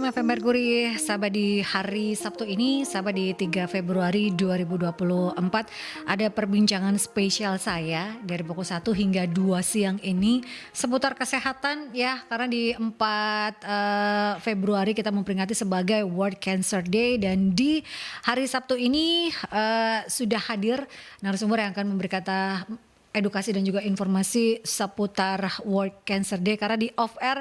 Shalom FM Merkuri, sahabat di hari Sabtu ini, sahabat di 3 Februari 2024, ada perbincangan spesial saya dari pukul 1 hingga 2 siang ini seputar kesehatan ya, karena di 4 Februari kita memperingati sebagai World Cancer Day, dan di hari Sabtu ini sudah hadir narasumber yang akan memberi kata edukasi dan juga informasi seputar World Cancer Day, karena di off air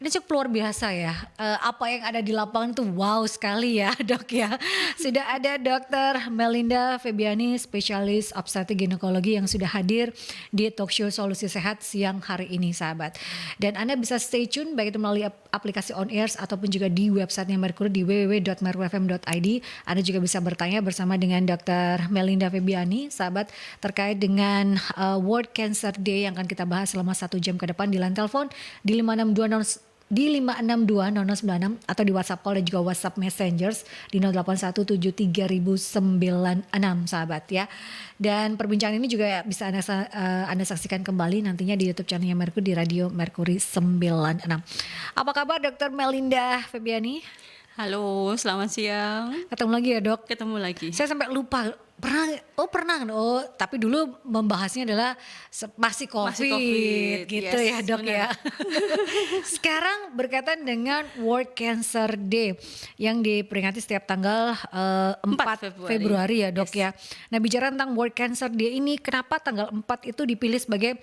ini cukup luar biasa ya. Apa yang ada di lapangan itu wow sekali ya Dok ya. Sudah ada Dr. Melinda Febiani, spesialis obstetrik ginekologi yang sudah hadir di talk show Solusi Sehat siang hari ini sahabat. Dan Anda bisa stay tune baik itu melalui aplikasi On Airs ataupun juga di websitenya Merkuri di www.merkurifm.id. Anda juga bisa bertanya bersama dengan Dr. Melinda Febiani sahabat terkait dengan World Cancer Day yang akan kita bahas selama 1 jam ke depan di line telepon di 562 0096 atau di WhatsApp call dan juga WhatsApp Messengers di 08173096 sahabat ya. Dan perbincangan ini juga bisa Anda saksikan kembali nantinya di YouTube channelnya Merkuri di Radio Merkuri 96. Apa kabar Dr. Melinda Febiani? Halo, selamat siang. Ketemu lagi ya Dok? Ketemu lagi. Saya sampai lupa. Pernah. Tapi dulu membahasnya adalah masih COVID gitu yes, ya Dok benar. Ya. Sekarang berkaitan dengan World Cancer Day yang diperingati setiap tanggal 4 Februari ya Dok yes. Ya. Nah bicara tentang World Cancer Day ini, kenapa tanggal 4 itu dipilih sebagai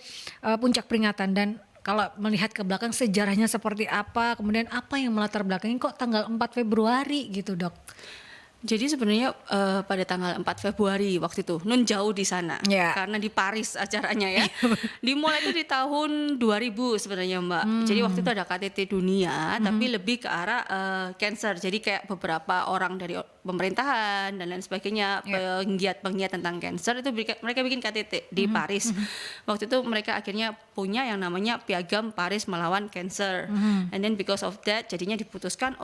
puncak peringatan, dan kalau melihat ke belakang sejarahnya seperti apa, kemudian apa yang melatar belakangnya kok tanggal 4 Februari gitu Dok? Jadi sebenarnya pada tanggal 4 Februari waktu itu, nun jauh di sana, karena di Paris acaranya ya. Dimulai itu di tahun 2000 sebenarnya Mbak. Jadi waktu itu ada KTT dunia, tapi lebih ke arah cancer. Jadi kayak beberapa orang dari pemerintahan dan lain sebagainya, penggiat-penggiat tentang cancer itu mereka bikin KTT di Paris. Waktu itu mereka akhirnya punya yang namanya Piagam Paris melawan cancer. And then because of that, jadinya diputuskan,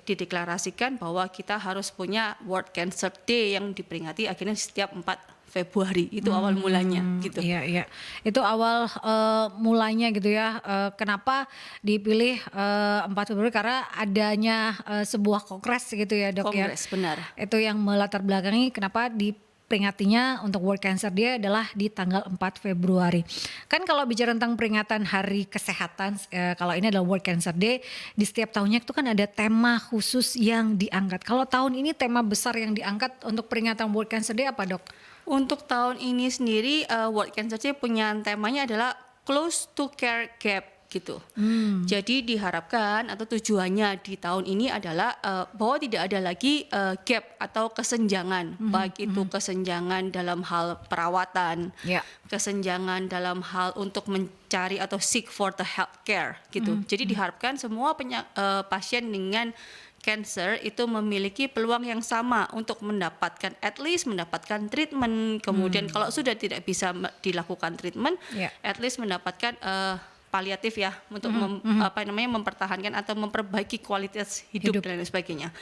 dideklarasikan bahwa kita harus punya World Cancer Day yang diperingati akhirnya setiap 4 Februari. Itu awal mulanya gitu. Iya. Itu awal mulanya gitu ya. Kenapa dipilih 4 Februari? Karena adanya sebuah kongres gitu ya Dok ya. Kongres, benar. Itu yang melatar belakangi kenapa diperingatinya untuk World Cancer Day adalah di tanggal 4 Februari. Kan kalau bicara tentang peringatan Hari Kesehatan, kalau ini adalah World Cancer Day, di setiap tahunnya itu kan ada tema khusus yang diangkat. Kalau tahun ini tema besar yang diangkat untuk peringatan World Cancer Day apa Dok? Untuk tahun ini sendiri World Cancer Day punya temanya adalah Close to Care Gap gitu. Jadi diharapkan atau tujuannya di tahun ini adalah bahwa tidak ada lagi gap atau kesenjangan, baik itu kesenjangan dalam hal perawatan, kesenjangan dalam hal untuk mencari atau seek for the health care gitu. Jadi diharapkan semua pasien dengan cancer itu memiliki peluang yang sama untuk mendapatkan mendapatkan treatment. Kemudian kalau sudah tidak bisa dilakukan treatment, at least mendapatkan paliatif ya untuk mempertahankan atau memperbaiki kualitas hidup dan lain sebagainya.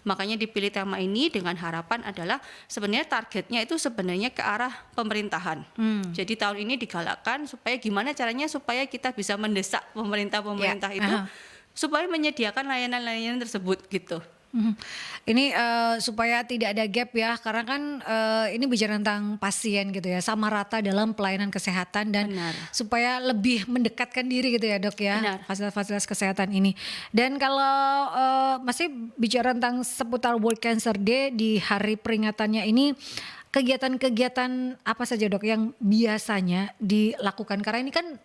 Makanya dipilih tema ini dengan harapan adalah sebenarnya targetnya itu sebenarnya ke arah pemerintahan. Jadi tahun ini digalakkan supaya gimana caranya supaya kita bisa mendesak pemerintah itu supaya menyediakan layanan-layanan tersebut gitu. Ini supaya tidak ada gap ya, karena kan ini bicara tentang pasien gitu ya, sama rata dalam pelayanan kesehatan, dan supaya lebih mendekatkan diri gitu ya Dok ya, fasilitas-fasilitas kesehatan ini. Dan kalau masih bicara tentang seputar World Cancer Day di hari peringatannya ini, kegiatan-kegiatan apa saja Dok yang biasanya dilakukan? Karena ini kan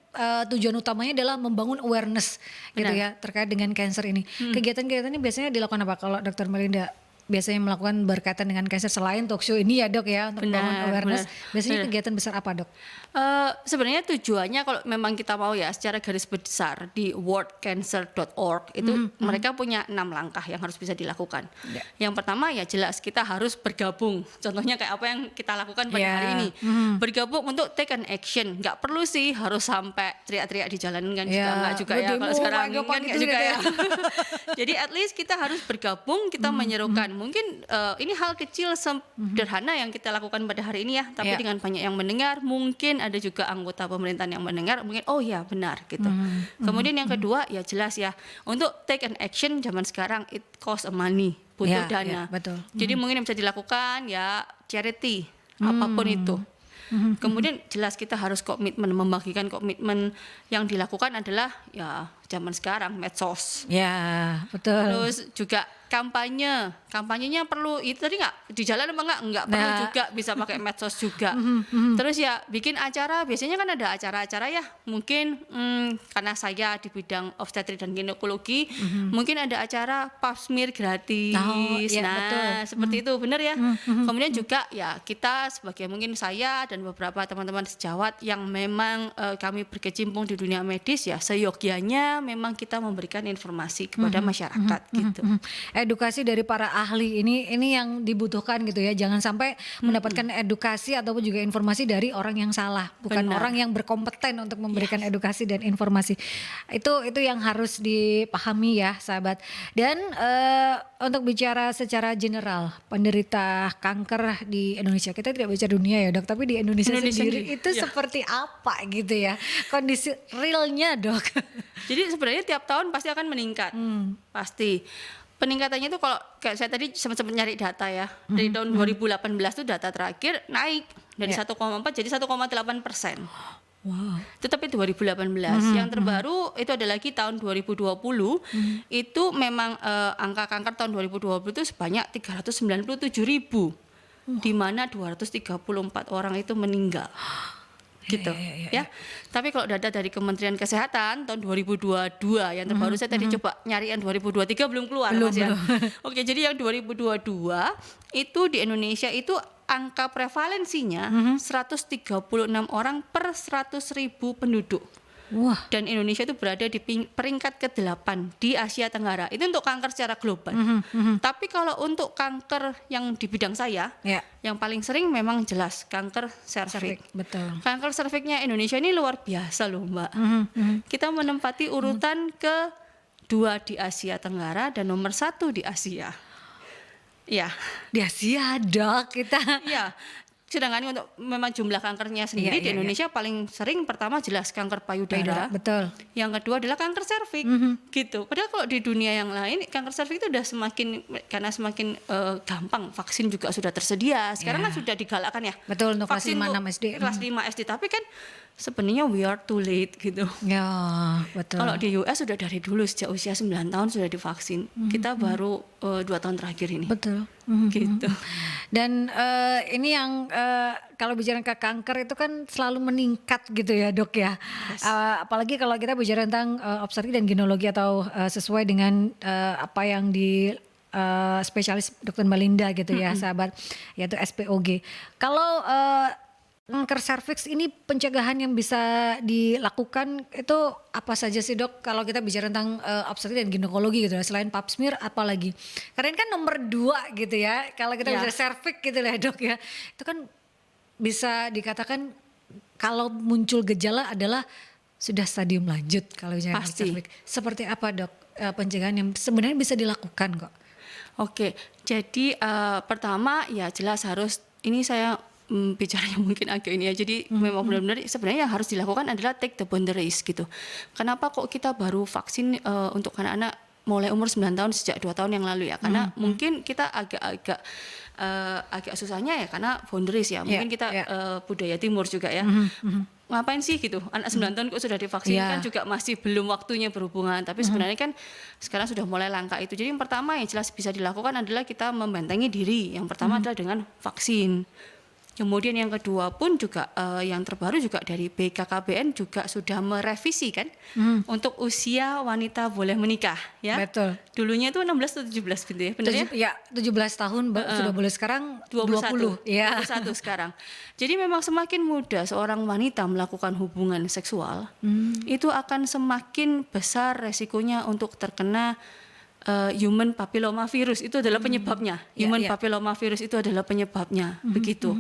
tujuan utamanya adalah membangun awareness gitu ya terkait dengan cancer ini. Kegiatan-kegiatan ini biasanya dilakukan apa kalau Dr. Melinda biasanya melakukan berkaitan dengan cancer selain talk show ini ya Dok ya, untuk membangun awareness? Biasanya kegiatan besar apa Dok? Sebenarnya tujuannya kalau memang kita mau ya secara garis besar di worldcancer.org itu mereka punya 6 langkah yang harus bisa dilakukan. Yang pertama ya jelas kita harus bergabung. Contohnya kayak apa yang kita lakukan pada hari ini. Bergabung untuk take an action. Nggak perlu sih harus sampai teriak-teriak di jalanan kan, juga nggak juga ya kalau sekarang kan nggak juga ya. Jadi at least kita harus bergabung, kita menyerukan mungkin ini hal kecil sederhana yang kita lakukan pada hari ini ya, tapi dengan banyak yang mendengar, mungkin ada juga anggota pemerintahan yang mendengar, mungkin oh ya benar gitu. Kemudian yang kedua ya jelas ya, untuk take an action zaman sekarang it cost a money, butuh dana. Betul. Jadi mungkin yang bisa dilakukan ya charity, apapun itu. Kemudian jelas kita harus komitmen, membagikan komitmen yang dilakukan adalah ya zaman sekarang medsos. Ya, betul. Terus juga kampanyenya perlu itu tadi nggak di jalan apa nggak perlu juga bisa pakai medsos juga. Terus ya bikin acara, biasanya kan ada acara-acara ya, mungkin karena saya di bidang obstetrik dan ginekologi, mungkin ada acara pap smear gratis. Betul. Seperti itu benar ya. Kemudian juga ya kita sebagai mungkin saya dan beberapa teman-teman sejawat yang memang kami berkecimpung di dunia medis ya, seyogyanya memang kita memberikan informasi kepada masyarakat gitu. Edukasi dari para ahli ini yang dibutuhkan gitu ya. Jangan sampai mendapatkan edukasi ataupun juga informasi dari orang yang salah, bukan orang yang berkompeten untuk memberikan edukasi dan informasi. Itu yang harus dipahami ya, sahabat. Dan untuk bicara secara general penderita kanker di Indonesia, kita tidak bicara dunia ya Dok, tapi di Indonesia sendiri itu seperti apa gitu ya kondisi realnya Dok? Jadi sebenarnya tiap tahun pasti akan meningkat, pasti. Peningkatannya itu kalau kayak saya tadi sempat nyari data ya, dari tahun 2018 itu data terakhir naik dari 1,4 jadi 1,8%. Wow. Itu tapi 2018. Yang terbaru itu ada lagi tahun 2020. Itu memang angka kanker tahun 2020 itu sebanyak 397.000. Di mana 234 orang itu meninggal. Gitu ya. Tapi kalau data dari Kementerian Kesehatan tahun 2022 yang terbaru saya tadi coba nyariin 2023 belum keluar Mas ya. Oke, jadi yang 2022 itu di Indonesia itu angka prevalensinya 136 orang per 100.000 penduduk. Wah. Dan Indonesia itu berada di peringkat ke-8 di Asia Tenggara. Itu untuk kanker secara global. Tapi kalau untuk kanker yang di bidang saya, yang paling sering memang jelas kanker serviks. Betul. Kanker serviknya Indonesia ini luar biasa loh Mbak. Kita menempati urutan ke-2 di Asia Tenggara dan nomor 1 di Asia. Ya. Di Asia Dok kita. Iya. Sedangkan untuk memang jumlah kankernya sendiri di Indonesia paling sering pertama jelas kanker payudara. Betul. Yang kedua adalah kanker serviks gitu. Padahal kalau di dunia yang lain kanker serviks itu udah semakin gampang, vaksin juga sudah tersedia. Sekarang kan sudah digalakkan ya. Betul, untuk kelas vaksin 5 6 SD. Kelas 5 SD, tapi kan sebenarnya we are too late gitu. Ya, betul. Kalau di US sudah dari dulu sejak usia 9 tahun sudah divaksin. Kita baru 2 tahun terakhir ini. Betul. Gitu. Dan ini yang kalau bicara ke kanker itu kan selalu meningkat gitu ya Dok ya. Apalagi kalau kita bicara tentang obstetrik dan ginekologi atau sesuai dengan apa yang di spesialis Dr. Melinda gitu ya sahabat, yaitu SPOG. Kalau kanker serviks ini pencegahan yang bisa dilakukan itu apa saja sih Dok? Kalau kita bicara tentang obstetrik dan ginekologi gitu ya, selain pap smear apalagi? Karena ini kan nomor 2 gitu ya. Kalau kita bicara serviks gitu ya Dok ya, itu kan bisa dikatakan kalau muncul gejala adalah sudah stadium lanjut kalau misalnya serviks. Seperti apa Dok pencegahan yang sebenarnya bisa dilakukan kok? Oke, jadi pertama ya jelas harus ini saya bicaranya mungkin agak ini ya. Jadi memang benar-benar sebenarnya yang harus dilakukan adalah take the boundaries gitu. Kenapa kok kita baru vaksin untuk anak-anak mulai umur 9 tahun sejak 2 tahun yang lalu ya? Karena mungkin kita agak susahnya ya karena boundaries ya. Mungkin kita budaya timur juga ya. Ngapain sih gitu? Anak 9 tahun kok sudah divaksin kan juga masih belum waktunya berhubungan. Tapi sebenarnya kan sekarang sudah mulai langka itu. Jadi yang pertama yang jelas bisa dilakukan adalah kita membentengi diri. Yang pertama adalah dengan vaksin. Kemudian yang kedua pun juga yang terbaru juga dari BKKBN juga sudah merevisi kan untuk usia wanita boleh menikah ya. Betul. Dulunya itu 16 atau 17 gitu ya, benar ya? Ya, 17 tahun sudah boleh, sekarang 21. 20. Ya. 21 sekarang. Jadi memang semakin muda seorang wanita melakukan hubungan seksual, itu akan semakin besar resikonya untuk terkena human papilloma virus itu adalah penyebabnya. Human papilloma virus itu adalah penyebabnya, begitu.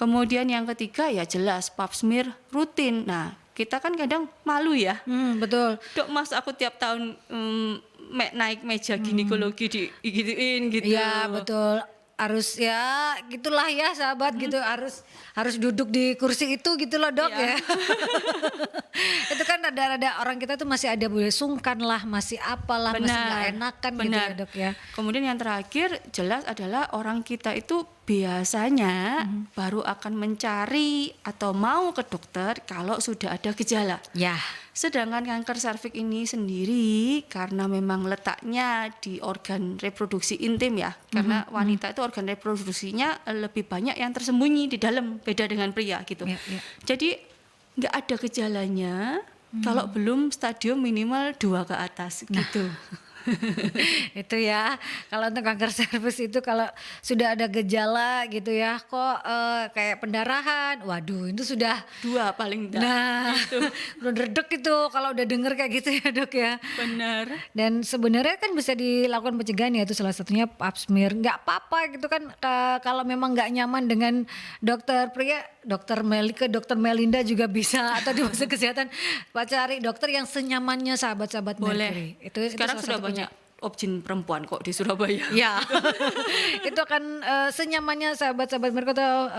Kemudian yang ketiga ya jelas pap smear rutin. Nah, kita kan kadang malu ya. Betul. Dok, Mas aku tiap tahun naik meja ginekologi digituin gitu. Iya betul, harus ya gitulah ya sahabat gitu, harus duduk di kursi itu gitu loh dok Iya. ya. Itu kan ada orang kita tuh masih ada boleh sungkan lah, masih apalah, masih nggak enakan gitu benar. ya dok ya. Kemudian yang terakhir jelas adalah orang kita itu biasanya baru akan mencari atau mau ke dokter kalau sudah ada gejala. Ya. Sedangkan kanker serviks ini sendiri karena memang letaknya di organ reproduksi intim ya, karena wanita itu organ reproduksinya lebih banyak yang tersembunyi di dalam, beda dengan pria gitu. Ya, ya. Jadi nggak ada gejalanya kalau belum stadium minimal 2 ke atas gitu. Itu ya, kalau untuk kanker serviks itu kalau sudah ada gejala gitu ya, kok kayak pendarahan, waduh itu sudah 2 paling enggak. nah udah redek itu kalau udah denger kayak gitu ya dok ya. Benar. Dan sebenarnya kan bisa dilakukan pencegahan ya, itu salah satunya pap smear. Nggak apa-apa gitu kan, kalau memang nggak nyaman dengan dokter pria, dokter Melinda juga bisa, atau di masa kesehatan cari dokter yang senyamannya sahabat-sahabat Mercury. Boleh. Itu Sekarang salah sudah satu banyak option perempuan kok di Surabaya. ya. Itu akan senyamannya sahabat-sahabat mereka atau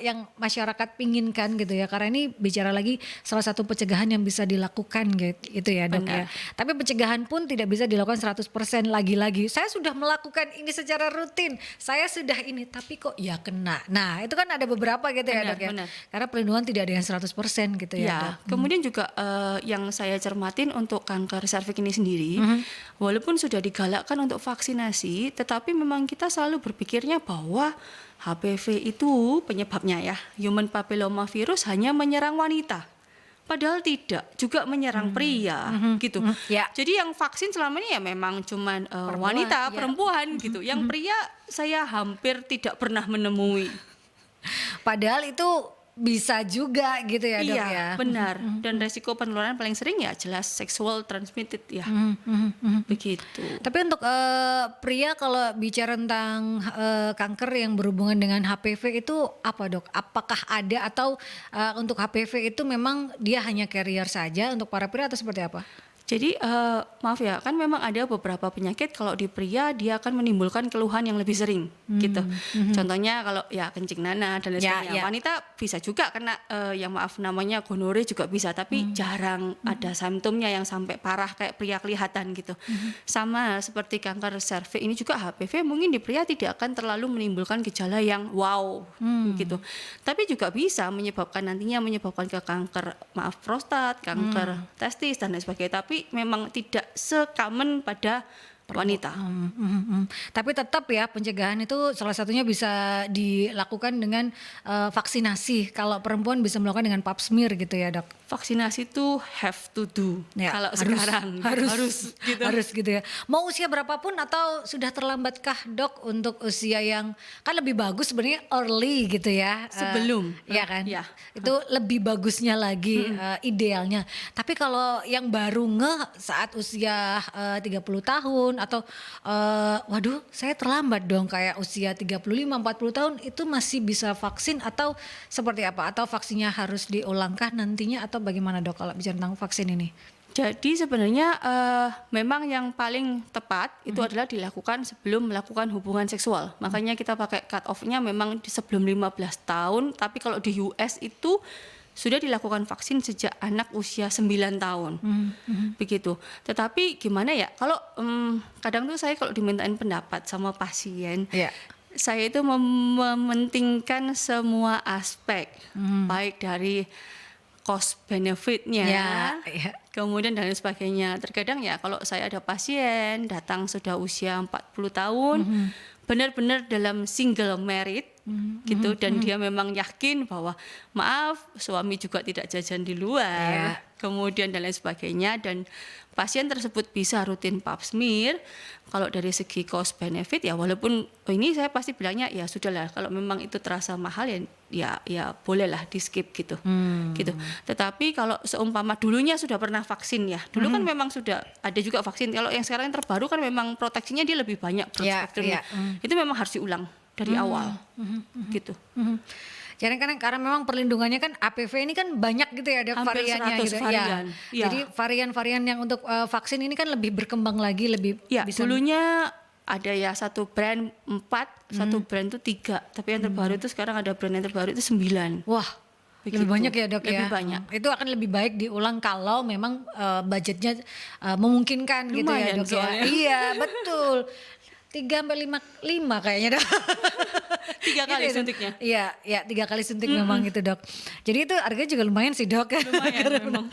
yang masyarakat pinginkan gitu ya, karena ini bicara lagi salah satu pencegahan yang bisa dilakukan gitu ya dok ya. Benar. Tapi pencegahan pun tidak bisa dilakukan 100% lagi-lagi. Saya sudah melakukan ini secara rutin, saya sudah ini tapi kok ya kena. Nah itu kan ada beberapa gitu ya Benar, dok ya, benar. karena perlindungan tidak ada yang 100% gitu ya, dok. Kemudian juga yang saya cermatin untuk kanker serviks ini sendiri, walaupun sudah digalakkan untuk vaksinasi, tetapi memang kita selalu berpikirnya bahwa HPV itu penyebabnya ya, human papilloma virus hanya menyerang wanita. Padahal tidak, juga menyerang pria gitu. Ya. Jadi yang vaksin selama ini ya memang cuman ya. wanita, perempuan gitu. Yang pria saya hampir tidak pernah menemui. Padahal itu bisa juga gitu ya dok Iya, ya. benar. Dan resiko penularan paling sering ya jelas sexual transmitted ya. Begitu. Tapi untuk pria kalau bicara tentang kanker yang berhubungan dengan HPV itu apa dok? Apakah ada atau untuk HPV itu memang dia hanya carrier saja untuk para pria atau seperti apa? Jadi maaf ya, kan memang ada beberapa penyakit kalau di pria dia akan menimbulkan keluhan yang lebih sering gitu. Contohnya kalau ya kencing nanah dan lain Ya, sebagainya. ya. Wanita bisa juga kena yang maaf namanya gonore juga bisa, tapi jarang ada simptomnya yang sampai parah kayak pria kelihatan gitu. Sama seperti kanker serviks ini juga HPV mungkin di pria tidak akan terlalu menimbulkan gejala yang wow gitu. Tapi juga bisa nantinya menyebabkan ke kanker maaf prostat, kanker testis dan lain sebagainya. Tapi memang tidak se-common pada wanita. Tapi tetap ya pencegahan itu salah satunya bisa dilakukan dengan vaksinasi. Kalau perempuan bisa melakukan dengan pap smear gitu ya dok. Vaksinasi itu have to do. Ya, Kalau sekarang harus gitu. Harus gitu ya. Mau usia berapapun atau sudah terlambatkah dok untuk usia yang kan lebih bagus sebenarnya early gitu ya. Sebelum. Iya kan? Ya. Itu lebih bagusnya lagi idealnya. Tapi kalau yang baru saat usia 30 tahun atau waduh saya terlambat dong kayak usia 35 40 tahun itu masih bisa vaksin atau seperti apa? Atau vaksinnya harus diulangkah nantinya atau bagaimana dok kalau bicara tentang vaksin ini? Jadi sebenarnya memang yang paling tepat itu adalah dilakukan sebelum melakukan hubungan seksual. Makanya kita pakai cut off-nya memang sebelum 15 tahun, tapi kalau di US itu sudah dilakukan vaksin sejak anak usia 9 tahun. Begitu. Tetapi gimana ya? Kalau kadang tuh saya kalau dimintain pendapat sama pasien, saya itu mementingkan semua aspek, baik dari cost benefitnya, kemudian dan lain sebagainya. Terkadang ya kalau saya ada pasien datang sudah usia 40 tahun, benar-benar dalam single merit gitu, dan dia memang yakin bahwa maaf suami juga tidak jajan di luar, kemudian dan lain sebagainya, dan pasien tersebut bisa rutin pap smear. Kalau dari segi cost benefit ya walaupun ini saya pasti bilangnya ya sudahlah, kalau memang itu terasa mahal ya bolehlah di skip gitu. Gitu. Tetapi kalau seumpama dulunya sudah pernah vaksin ya. Dulu kan memang sudah ada juga vaksin. Kalau yang sekarang yang terbaru kan memang proteksinya dia lebih banyak broad spectrumnya. Itu memang harus diulang dari awal. Gitu. Karena memang perlindungannya kan APV ini kan banyak gitu ya, ada Hampir variannya 100 gitu. varian. Iya. Jadi varian-varian yang untuk vaksin ini kan lebih berkembang lagi, lebih Ya, bisa. dulunya ada ya satu brand 4, satu brand itu 3. Tapi yang terbaru itu sekarang ada brand yang terbaru itu 9. Wah, Begitu. lebih banyak ya dok ya. Lebih banyak. Itu akan lebih baik diulang kalau memang budgetnya memungkinkan gitu ya Lumayan dok soalnya. ya. Iya betul. 3 sampai 5 kayaknya dok. 3 kali Gitu ya, Dok? suntiknya. Iya, ya 3 kali suntik memang itu dok. Jadi itu harganya juga lumayan sih dok. Lumayan memang.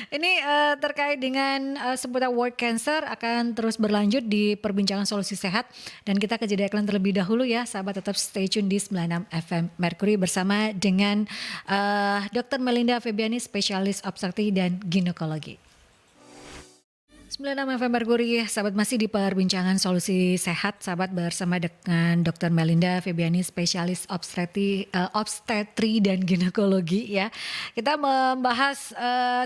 Ini terkait dengan seputar word cancer akan terus berlanjut di perbincangan solusi sehat dan kita ke jeda iklan terlebih dahulu ya, sahabat tetap stay tune di 96 FM Mercury bersama dengan Dr. Melinda Febiani, spesialis obstetri dan ginekologi. 96 FM Mercury, sahabat masih di perbincangan solusi sehat, sahabat bersama dengan Dr. Melinda Febiani, spesialis obstetri dan ginekologi ya. Kita membahas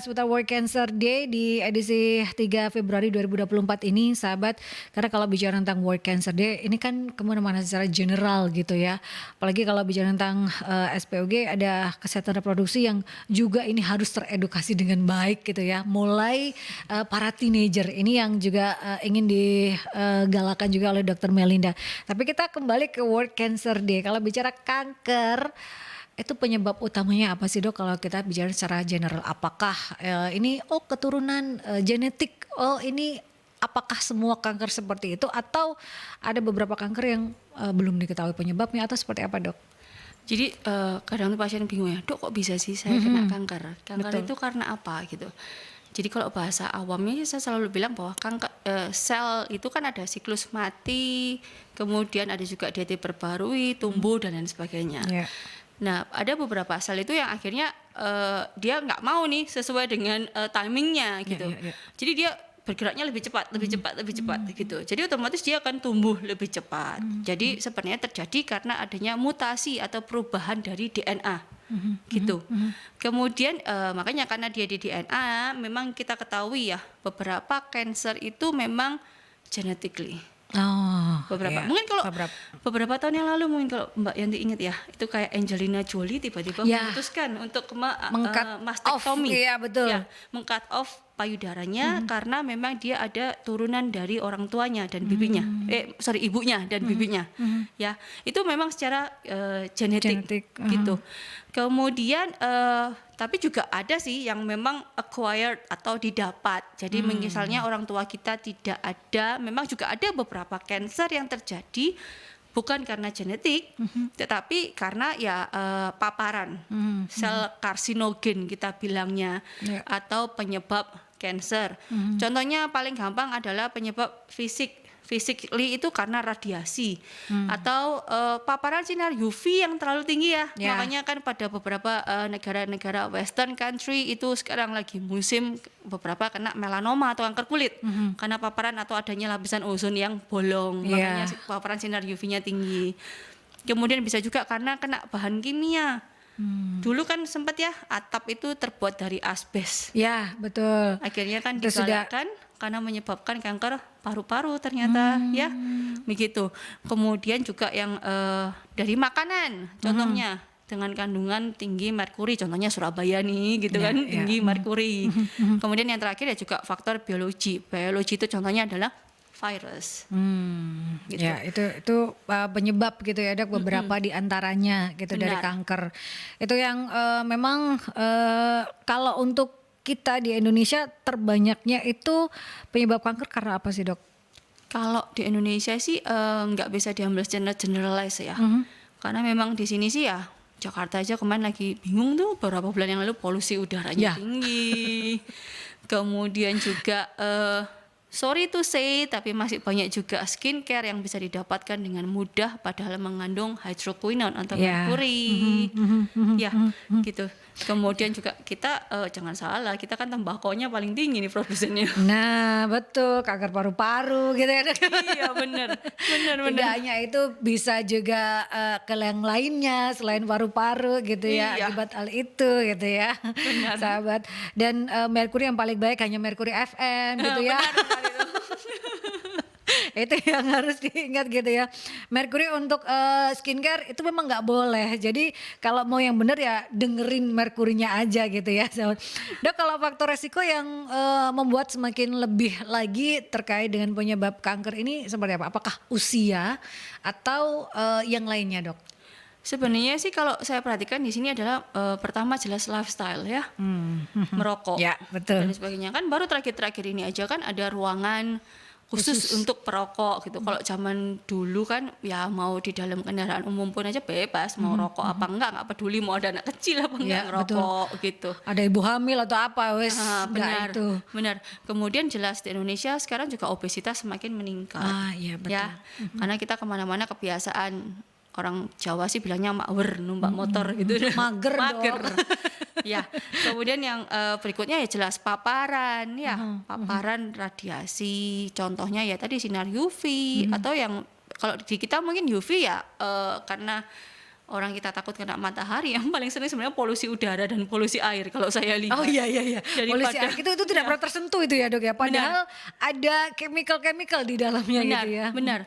seputar World Cancer Day di edisi 3 Februari 2024 ini, sahabat. Karena kalau bicara tentang World Cancer Day, ini kan kemana-mana secara general gitu ya. Apalagi kalau bicara tentang SPOG, ada kesehatan reproduksi yang juga ini harus teredukasi dengan baik gitu ya. Mulai para teenager ini yang juga ingin digalakan juga oleh Dr. Melinda. Tapi kita kembali ke World Cancer Day. Kalau bicara kanker, itu penyebab utamanya apa sih dok? Kalau kita bicara secara general, apakah ini keturunan genetik? Ini apakah semua kanker seperti itu? Atau ada beberapa kanker yang belum diketahui penyebabnya atau seperti apa dok? Jadi kadang tuh pasien bingung ya, dok kok bisa sih saya kena kanker? Kanker Betul. itu karena apa gitu. Jadi kalau bahasa awamnya saya selalu bilang bahwa kanker sel itu kan ada siklus mati, kemudian ada juga dia diperbarui, tumbuh dan lain sebagainya. Yeah. Nah, ada beberapa sel itu yang akhirnya dia nggak mau nih sesuai dengan timingnya gitu. yeah. Jadi dia bergeraknya lebih cepat gitu. Jadi otomatis dia akan tumbuh lebih cepat. Jadi sebenarnya terjadi karena adanya mutasi atau perubahan dari DNA. Gitu. Kemudian makanya karena dia di DNA, memang kita ketahui ya beberapa cancer itu memang genetically. Beberapa. Iya, Mungkin kalau beberapa tahun yang lalu mungkin kalau Mbak Yanti ingat ya, itu kayak Angelina Jolie tiba-tiba memutuskan untuk mastektomi. Iya betul. Ya, meng-cut off payudaranya karena memang dia ada turunan dari orang tuanya dan bibinya. Ibunya dan bibinya. Ya, itu memang secara genetik gitu. Kemudian tapi juga ada sih yang memang acquired atau didapat. Jadi misalnya orang tua kita tidak ada, memang juga ada beberapa cancer yang terjadi bukan karena genetik, tetapi karena ya paparan sel karsinogen kita bilangnya, atau penyebab cancer. Contohnya paling gampang adalah penyebab physically itu karena radiasi atau paparan sinar UV yang terlalu tinggi ya. Makanya kan pada beberapa negara-negara Western country itu sekarang lagi musim beberapa kena melanoma atau kanker kulit karena paparan atau adanya lapisan ozon yang bolong. Makanya paparan sinar UV-nya tinggi. Kemudian bisa juga karena kena bahan kimia. Dulu kan sempat ya atap itu terbuat dari asbes. Ya betul. Akhirnya kan digalakkan karena menyebabkan kanker paru-paru ternyata ya begitu. Kemudian juga yang dari makanan, contohnya dengan kandungan tinggi merkuri, contohnya Surabaya nih gitu kan, tinggi merkuri. Kemudian yang terakhir ya juga faktor biologi. Biologi itu contohnya adalah virus. Gitu. Ya itu penyebab gitu ya dok, beberapa diantaranya gitu. Benar. Dari kanker. Itu yang memang kalau untuk kita di Indonesia terbanyaknya itu penyebab kanker karena apa sih dok? Kalau di Indonesia sih nggak bisa diambil secara generalize ya. Karena memang di sini sih ya Jakarta aja kemarin lagi bingung tuh beberapa bulan yang lalu polusi udaranya tinggi. Kemudian juga sorry to say, tapi masih banyak juga skincare yang bisa didapatkan dengan mudah padahal mengandung hydroquinone atau merkuri. Gitu. Kemudian juga kita jangan salah, kita kan tembakonya paling tinggi nih produsennya. Nah betul, kanker paru-paru gitu ya. Iya benar. Tidak hanya itu, bisa juga ke yang lainnya selain paru-paru gitu ya, akibat hal itu gitu ya. Benar. Sahabat. Dan merkuri yang paling baik hanya merkuri FM gitu ya. Benar itu. Itu yang harus diingat gitu ya. Merkuri untuk skincare itu memang nggak boleh. Jadi kalau mau yang benar ya dengerin merkurinya aja gitu ya. Dok, kalau faktor resiko yang membuat semakin lebih lagi terkait dengan penyebab kanker ini seperti apa? Apakah usia atau yang lainnya, Dok? Sebenarnya sih kalau saya perhatikan di sini adalah pertama jelas lifestyle ya, merokok Ya, betul. dan sebagainya. Kan baru terakhir-terakhir ini aja kan ada ruangan khusus untuk perokok gitu. Kalau zaman dulu kan ya mau di dalam kendaraan umum pun aja bebas mau rokok apa enggak peduli mau ada anak kecil apa enggak Ya, ngerokok gitu. Ada ibu hamil atau apa, wes Benar, itu. benar. Kemudian jelas di Indonesia sekarang juga obesitas semakin meningkat. Iya betul. Ya, karena kita kemana-mana kebiasaan orang Jawa sih bilangnya mawer numpak motor gitu. Mager dong. Ya, kemudian yang berikutnya ya jelas paparan ya, paparan radiasi. Contohnya ya tadi sinar UV atau yang kalau di kita mungkin UV ya karena orang kita takut kena matahari, yang paling sering sebenarnya polusi udara dan polusi air kalau saya lihat. Oh iya. Polusi air itu tidak pernah tersentuh itu ya, Dok ya. Padahal ada chemical di dalamnya Benar, gitu ya. benar.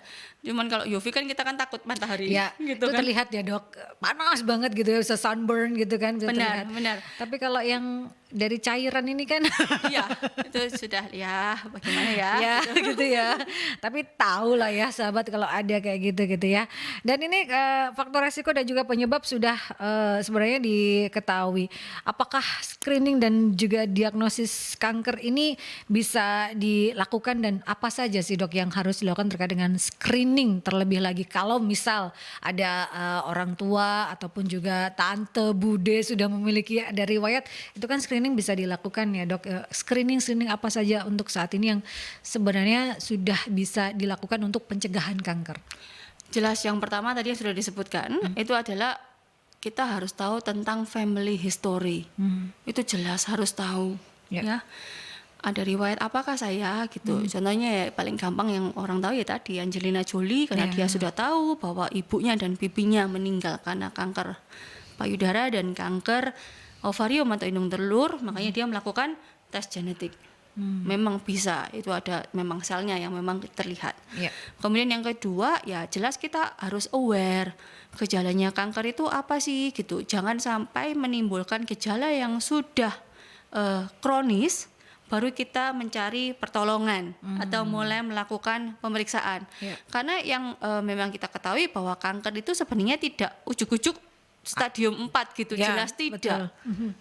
Cuman kalau UV kan kita kan takut matahari Ya, gitu itu kan. terlihat ya, Dok. Panas banget gitu ya, bisa sunburn gitu kan, bisa Benar, terlihat. benar. Tapi kalau yang dari cairan ini kan Iya, itu sudah ya bagaimana ya. ya gitu ya. Tapi tahu lah ya sahabat kalau ada kayak gitu ya. Dan ini faktor resiko dan juga penyebab sudah sebenarnya diketahui. Apakah screening dan juga diagnosis kanker ini bisa dilakukan dan apa saja sih, Dok, yang harus dilakukan terkait dengan screening terlebih lagi kalau misal ada orang tua ataupun juga tante, bude sudah memiliki ada riwayat, itu kan screening bisa dilakukan ya, Dok. Screening apa saja untuk saat ini yang sebenarnya sudah bisa dilakukan untuk pencegahan kanker? Jelas yang pertama tadi yang sudah disebutkan itu adalah kita harus tahu tentang family history. Itu jelas harus tahu ya. Ada riwayat apakah saya gitu. Contohnya ya paling gampang yang orang tahu ya tadi Angelina Jolie karena dia sudah tahu bahwa ibunya dan bibinya meninggal karena kanker payudara dan kanker ovarium atau indung telur, makanya dia melakukan tes genetik. Memang bisa, itu ada memang selnya yang memang terlihat. Kemudian yang kedua ya jelas kita harus aware gejalanya kanker itu apa sih gitu. Jangan sampai menimbulkan gejala yang sudah kronis baru kita mencari pertolongan atau mulai melakukan pemeriksaan. Karena yang memang kita ketahui bahwa kanker itu sebenarnya tidak ujuk-ujuk stadium 4 gitu, jelas tidak.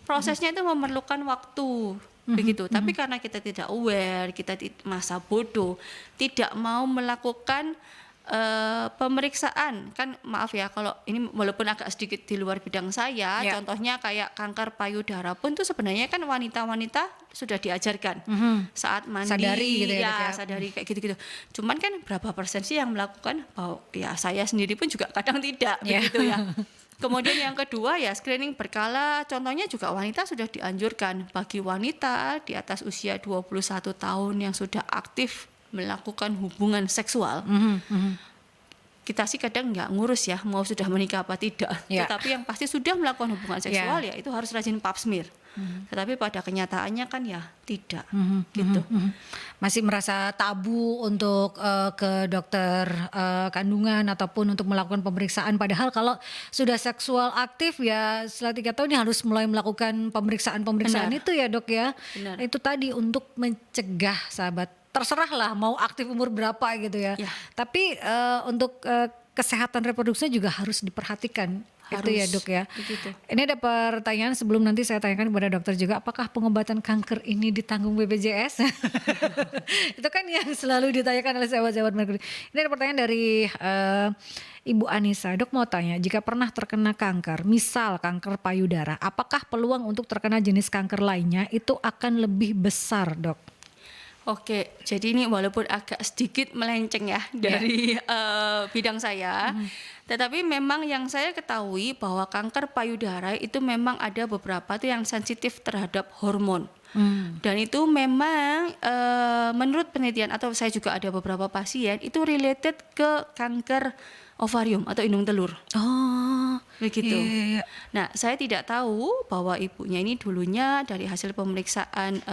Prosesnya itu memerlukan waktu. Begitu, tapi karena kita tidak aware, kita masa bodoh, tidak mau melakukan pemeriksaan, kan maaf ya kalau ini walaupun agak sedikit di luar bidang saya, contohnya kayak kanker payudara pun tuh sebenarnya kan wanita-wanita sudah diajarkan saat mandi, sadari gitu ya, sadari kayak gitu-gitu. Cuman kan berapa persen sih yang melakukan? Bahwa ya saya sendiri pun juga kadang tidak begitu ya. Kemudian yang kedua ya screening berkala, contohnya juga wanita sudah dianjurkan bagi wanita di atas usia 21 tahun yang sudah aktif melakukan hubungan seksual. Kita sih kadang nggak ngurus ya mau sudah menikah apa tidak, tetapi yang pasti sudah melakukan hubungan seksual ya itu harus rajin pap smear. Tetapi pada kenyataannya kan ya tidak gitu. Masih merasa tabu untuk ke dokter kandungan ataupun untuk melakukan pemeriksaan, padahal kalau sudah seksual aktif ya setelah 3 tahun ya harus mulai melakukan pemeriksaan itu ya, Dok ya. Benar. Itu tadi untuk mencegah, sahabat, terserah lah mau aktif umur berapa gitu ya. Tapi untuk kesehatan reproduksinya juga harus diperhatikan. Itu ya, Dok ya. Begitu. Ini ada pertanyaan sebelum nanti saya tanyakan kepada dokter juga, apakah pengobatan kanker ini ditanggung BPJS? Itu kan yang selalu ditanyakan oleh sahabat-sahabat Merkuri. Ini ada pertanyaan dari Ibu Anissa. Dok mau tanya, jika pernah terkena kanker, misal kanker payudara, apakah peluang untuk terkena jenis kanker lainnya itu akan lebih besar, Dok? Oke, jadi ini walaupun agak sedikit melenceng ya dari bidang saya, tetapi memang yang saya ketahui bahwa kanker payudara itu memang ada beberapa tuh yang sensitif terhadap hormon. Dan itu memang menurut penelitian atau saya juga ada beberapa pasien itu related ke kanker ovarium atau indung telur. Oh, begitu. Iya. Nah, saya tidak tahu bahwa ibunya ini dulunya dari hasil pemeriksaan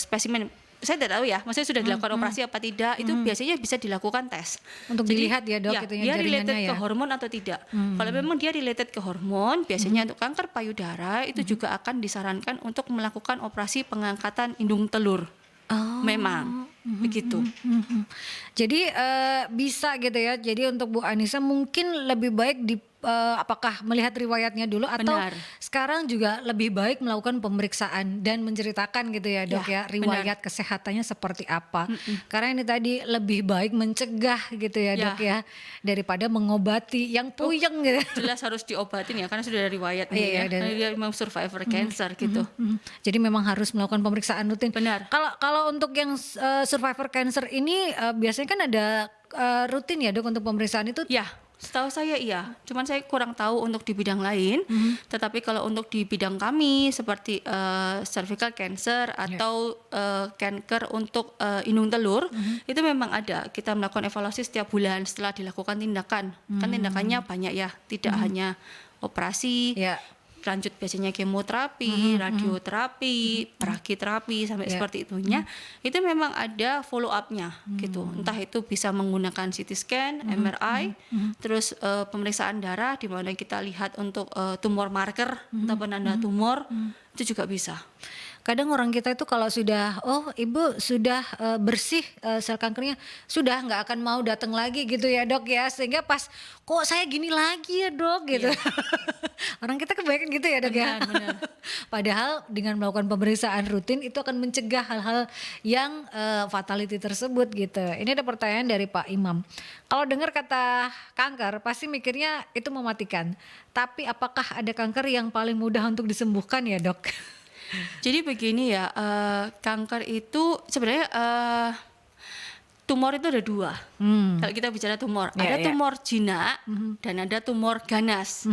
spesimen saya tidak tahu ya, maksudnya sudah dilakukan operasi apa tidak, itu biasanya bisa dilakukan tes. Untuk dilihat ya dok, ya, itunya dia jaringannya related ya. ke hormon atau tidak. Kalau memang dia related ke hormon, biasanya untuk kanker payudara itu juga akan disarankan untuk melakukan operasi pengangkatan indung telur. Oh. Memang begitu. Jadi bisa gitu ya. Jadi untuk Bu Anissa mungkin lebih baik apakah melihat riwayatnya dulu atau Benar. sekarang juga lebih baik melakukan pemeriksaan dan menceritakan gitu ya dok ya, Ya, riwayat kesehatannya seperti apa. Karena ini tadi lebih baik mencegah gitu ya dok ya daripada mengobati yang puyeng gitu. Jelas harus diobatin ya, karena sudah ada riwayat nih Iya, ya. dari- Karena dia memang survivor cancer gitu. Jadi memang harus melakukan pemeriksaan rutin. Benar. Kalau untuk yang survivor cancer ini biasanya kan ada rutin ya dok untuk pemeriksaan itu. Ya, setahu saya iya. Cuman saya kurang tahu untuk di bidang lain. Tetapi kalau untuk di bidang kami seperti cervical cancer atau kanker untuk indung telur, itu memang ada. Kita melakukan evaluasi setiap bulan setelah dilakukan tindakan. Kan tindakannya banyak ya, tidak hanya operasi. Ya. Lanjut biasanya kemoterapi, radioterapi, brachyterapi sampai seperti itunya. Itu memang ada follow up-nya gitu. Entah itu bisa menggunakan CT scan, MRI, terus pemeriksaan darah di mana kita lihat untuk tumor marker atau penanda tumor, itu juga bisa. Kadang orang kita itu kalau sudah, oh ibu sudah bersih sel kankernya, sudah nggak akan mau datang lagi gitu ya dok ya, sehingga pas kok saya gini lagi ya dok gitu. Orang kita kebanyakan gitu ya dok ya. Benar. Padahal dengan melakukan pemeriksaan rutin itu akan mencegah hal-hal yang fatality tersebut gitu. Ini ada pertanyaan dari Pak Imam. Kalau dengar kata kanker pasti mikirnya itu mematikan. Tapi apakah ada kanker yang paling mudah untuk disembuhkan ya dok? Jadi begini ya, kanker itu sebenarnya tumor itu ada dua. Kalau kita bicara tumor, Ya, ada ya. tumor jinak dan ada tumor ganas.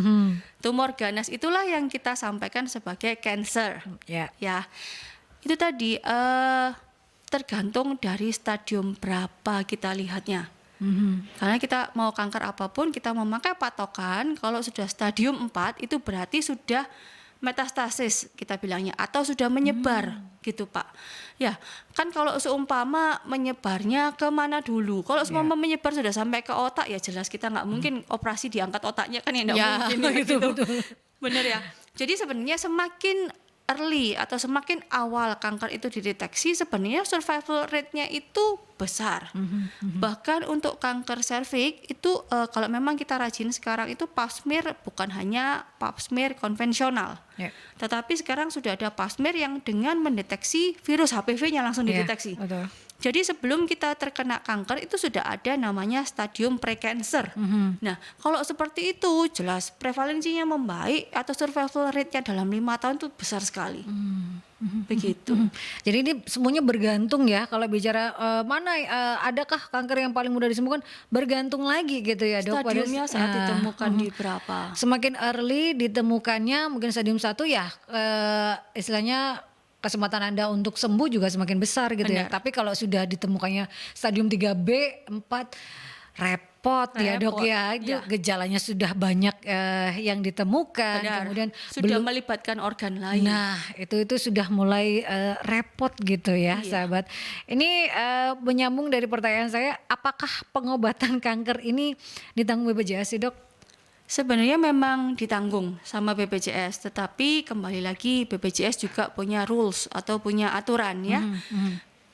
Tumor ganas itulah yang kita sampaikan sebagai cancer. Ya. Ya, itu tadi tergantung dari stadium berapa kita lihatnya. Karena kita mau kanker apapun kita memakai patokan kalau sudah stadium 4 itu berarti sudah metastasis kita bilangnya atau sudah menyebar gitu Pak. Ya, kan kalau seumpama menyebarnya ke mana dulu? Kalau seumpama menyebar sudah sampai ke otak ya jelas kita nggak mungkin operasi diangkat otaknya kan ya nggak Ya, mungkin ya, betul, gitu. betul. Bener ya. Jadi sebenarnya semakin early atau semakin awal kanker itu dideteksi sebenarnya survival rate-nya itu besar. Bahkan untuk kanker serviks itu kalau memang kita rajin sekarang itu pap smear bukan hanya pap smear konvensional. Ya. Tetapi sekarang sudah ada pap smear yang dengan mendeteksi virus HPV-nya langsung Ya, dideteksi. betul. Jadi sebelum kita terkena kanker itu sudah ada namanya stadium precancer. Nah, kalau seperti itu jelas prevalensinya membaik atau survival rate-nya dalam 5 tahun itu besar sekali. Begitu. Jadi ini semuanya bergantung ya kalau bicara mana adakah kanker yang paling mudah disembuhkan, bergantung lagi gitu ya dok. Stadiumnya saat Ya. ditemukan di berapa. Semakin early ditemukannya mungkin stadium 1 ya istilahnya kesempatan Anda untuk sembuh juga semakin besar gitu ya. Benar. Tapi kalau sudah ditemukannya stadium 3B, 4 repot ya dok Repot, ya. Itu ya. gejalanya sudah banyak yang ditemukan. Benar. Kemudian Sudah melibatkan organ lain. Nah, itu sudah mulai repot gitu ya, Iya. sahabat. Ini menyambung dari pertanyaan saya, apakah pengobatan kanker ini ditanggung BPJS sih, Dok? Sebenarnya memang ditanggung sama BPJS, tetapi kembali lagi BPJS juga punya rules atau punya aturan ya.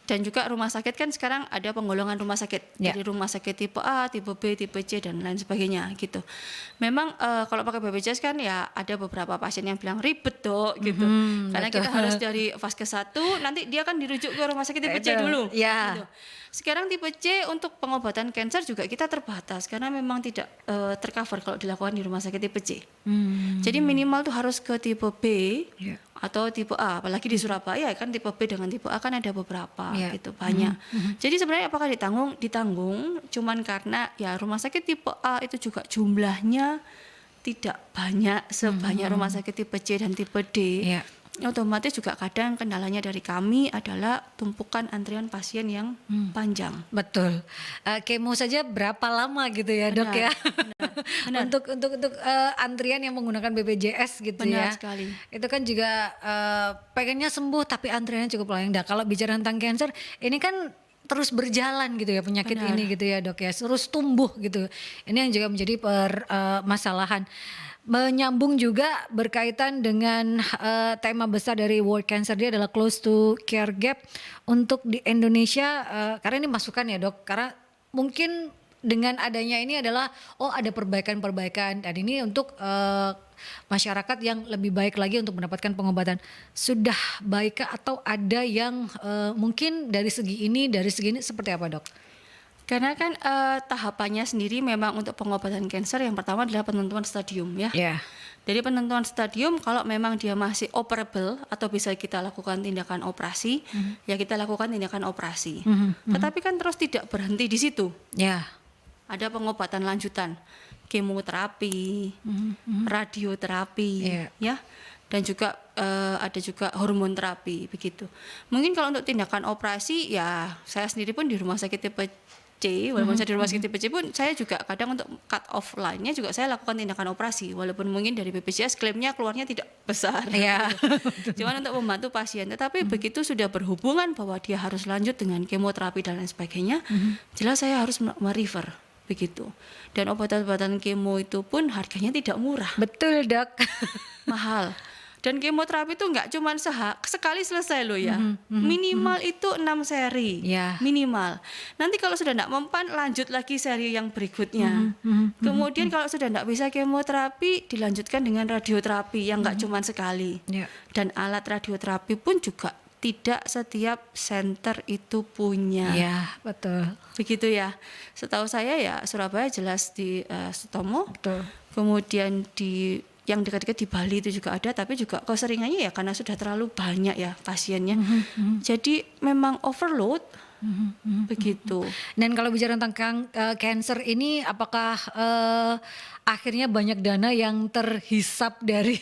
Dan juga rumah sakit kan sekarang ada penggolongan rumah sakit. Ya. Jadi rumah sakit tipe A, tipe B, tipe C dan lain sebagainya gitu. Memang kalau pakai BPJS kan ya ada beberapa pasien yang bilang ribet dok gitu. Karena betul. kita harus dari vaskes 1 nanti dia kan dirujuk ke rumah sakit tipe C Betul, dulu. ya. Gitu. Sekarang tipe C untuk pengobatan kanker juga kita terbatas karena memang tidak tercover kalau dilakukan di rumah sakit tipe C. Jadi minimal tuh harus ke tipe B Ya. atau tipe A. Apalagi di Surabaya kan tipe B dengan tipe A kan ada beberapa Ya. gitu banyak. Jadi sebenarnya apakah ditanggung? Ditanggung, cuman karena ya rumah sakit tipe A itu juga jumlahnya tidak banyak sebanyak rumah sakit tipe C dan tipe D. Ya. Otomatis juga kadang kendalanya dari kami adalah tumpukan antrian pasien yang panjang. Betul. Kemo saja berapa lama gitu ya dok Benar, ya? benar. Untuk antrian yang menggunakan BPJS gitu ya. Benar sekali. Itu kan juga pengennya sembuh tapi antriannya cukup panjang. Nah, kalau bicara tentang cancer ini kan terus berjalan gitu ya penyakit Benar. ini gitu ya dok ya, terus tumbuh gitu. Ini yang juga menjadi permasalahan. Menyambung juga berkaitan dengan tema besar dari World Cancer Day adalah close to care gap untuk di Indonesia, karena ini masukan ya dok, karena mungkin dengan adanya ini adalah ada perbaikan-perbaikan dan ini untuk masyarakat yang lebih baik lagi untuk mendapatkan pengobatan. Sudah baik atau ada yang mungkin dari segi ini seperti apa dok? Karena kan tahapannya sendiri memang untuk pengobatan kanker yang pertama adalah penentuan stadium ya. Ya. Dari penentuan stadium kalau memang dia masih operable atau bisa kita lakukan tindakan operasi, ya kita lakukan tindakan operasi. Tetapi kan terus tidak berhenti di situ. Ya. Ada pengobatan lanjutan, kemoterapi, radioterapi, ya. Dan juga ada juga hormon terapi begitu. Mungkin kalau untuk tindakan operasi ya saya sendiri pun di rumah sakit tipe C, walaupun saya di rumah sakit tipe C pun saya juga kadang untuk cut off line-nya juga saya lakukan tindakan operasi walaupun mungkin dari BPJS klaimnya keluarnya tidak besar. Ya. Cuman untuk membantu pasien. Tetapi begitu sudah berhubungan bahwa dia harus lanjut dengan kemoterapi dan lain sebagainya, jelas saya harus merefer begitu. Dan obat-obatan kemo itu pun harganya tidak murah. Betul dok. Mahal. Dan kemoterapi itu nggak cuma sekali selesai loh ya. Minimal itu 6 seri. Ya. Minimal. Nanti kalau sudah nggak mempan lanjut lagi seri yang berikutnya. Kemudian kalau sudah nggak bisa kemoterapi dilanjutkan dengan radioterapi yang nggak cuma sekali. Ya. Dan alat radioterapi pun juga tidak setiap center itu punya. Ya, betul. Begitu ya. Setahu saya ya Surabaya jelas di Sutomo. Betul. Kemudian di yang dekat-dekat di Bali itu juga ada, tapi juga keseringannya ya karena sudah terlalu banyak ya pasiennya. Jadi memang overload. Begitu. Dan kalau bicara tentang cancer ini, apakah akhirnya banyak dana yang terhisap dari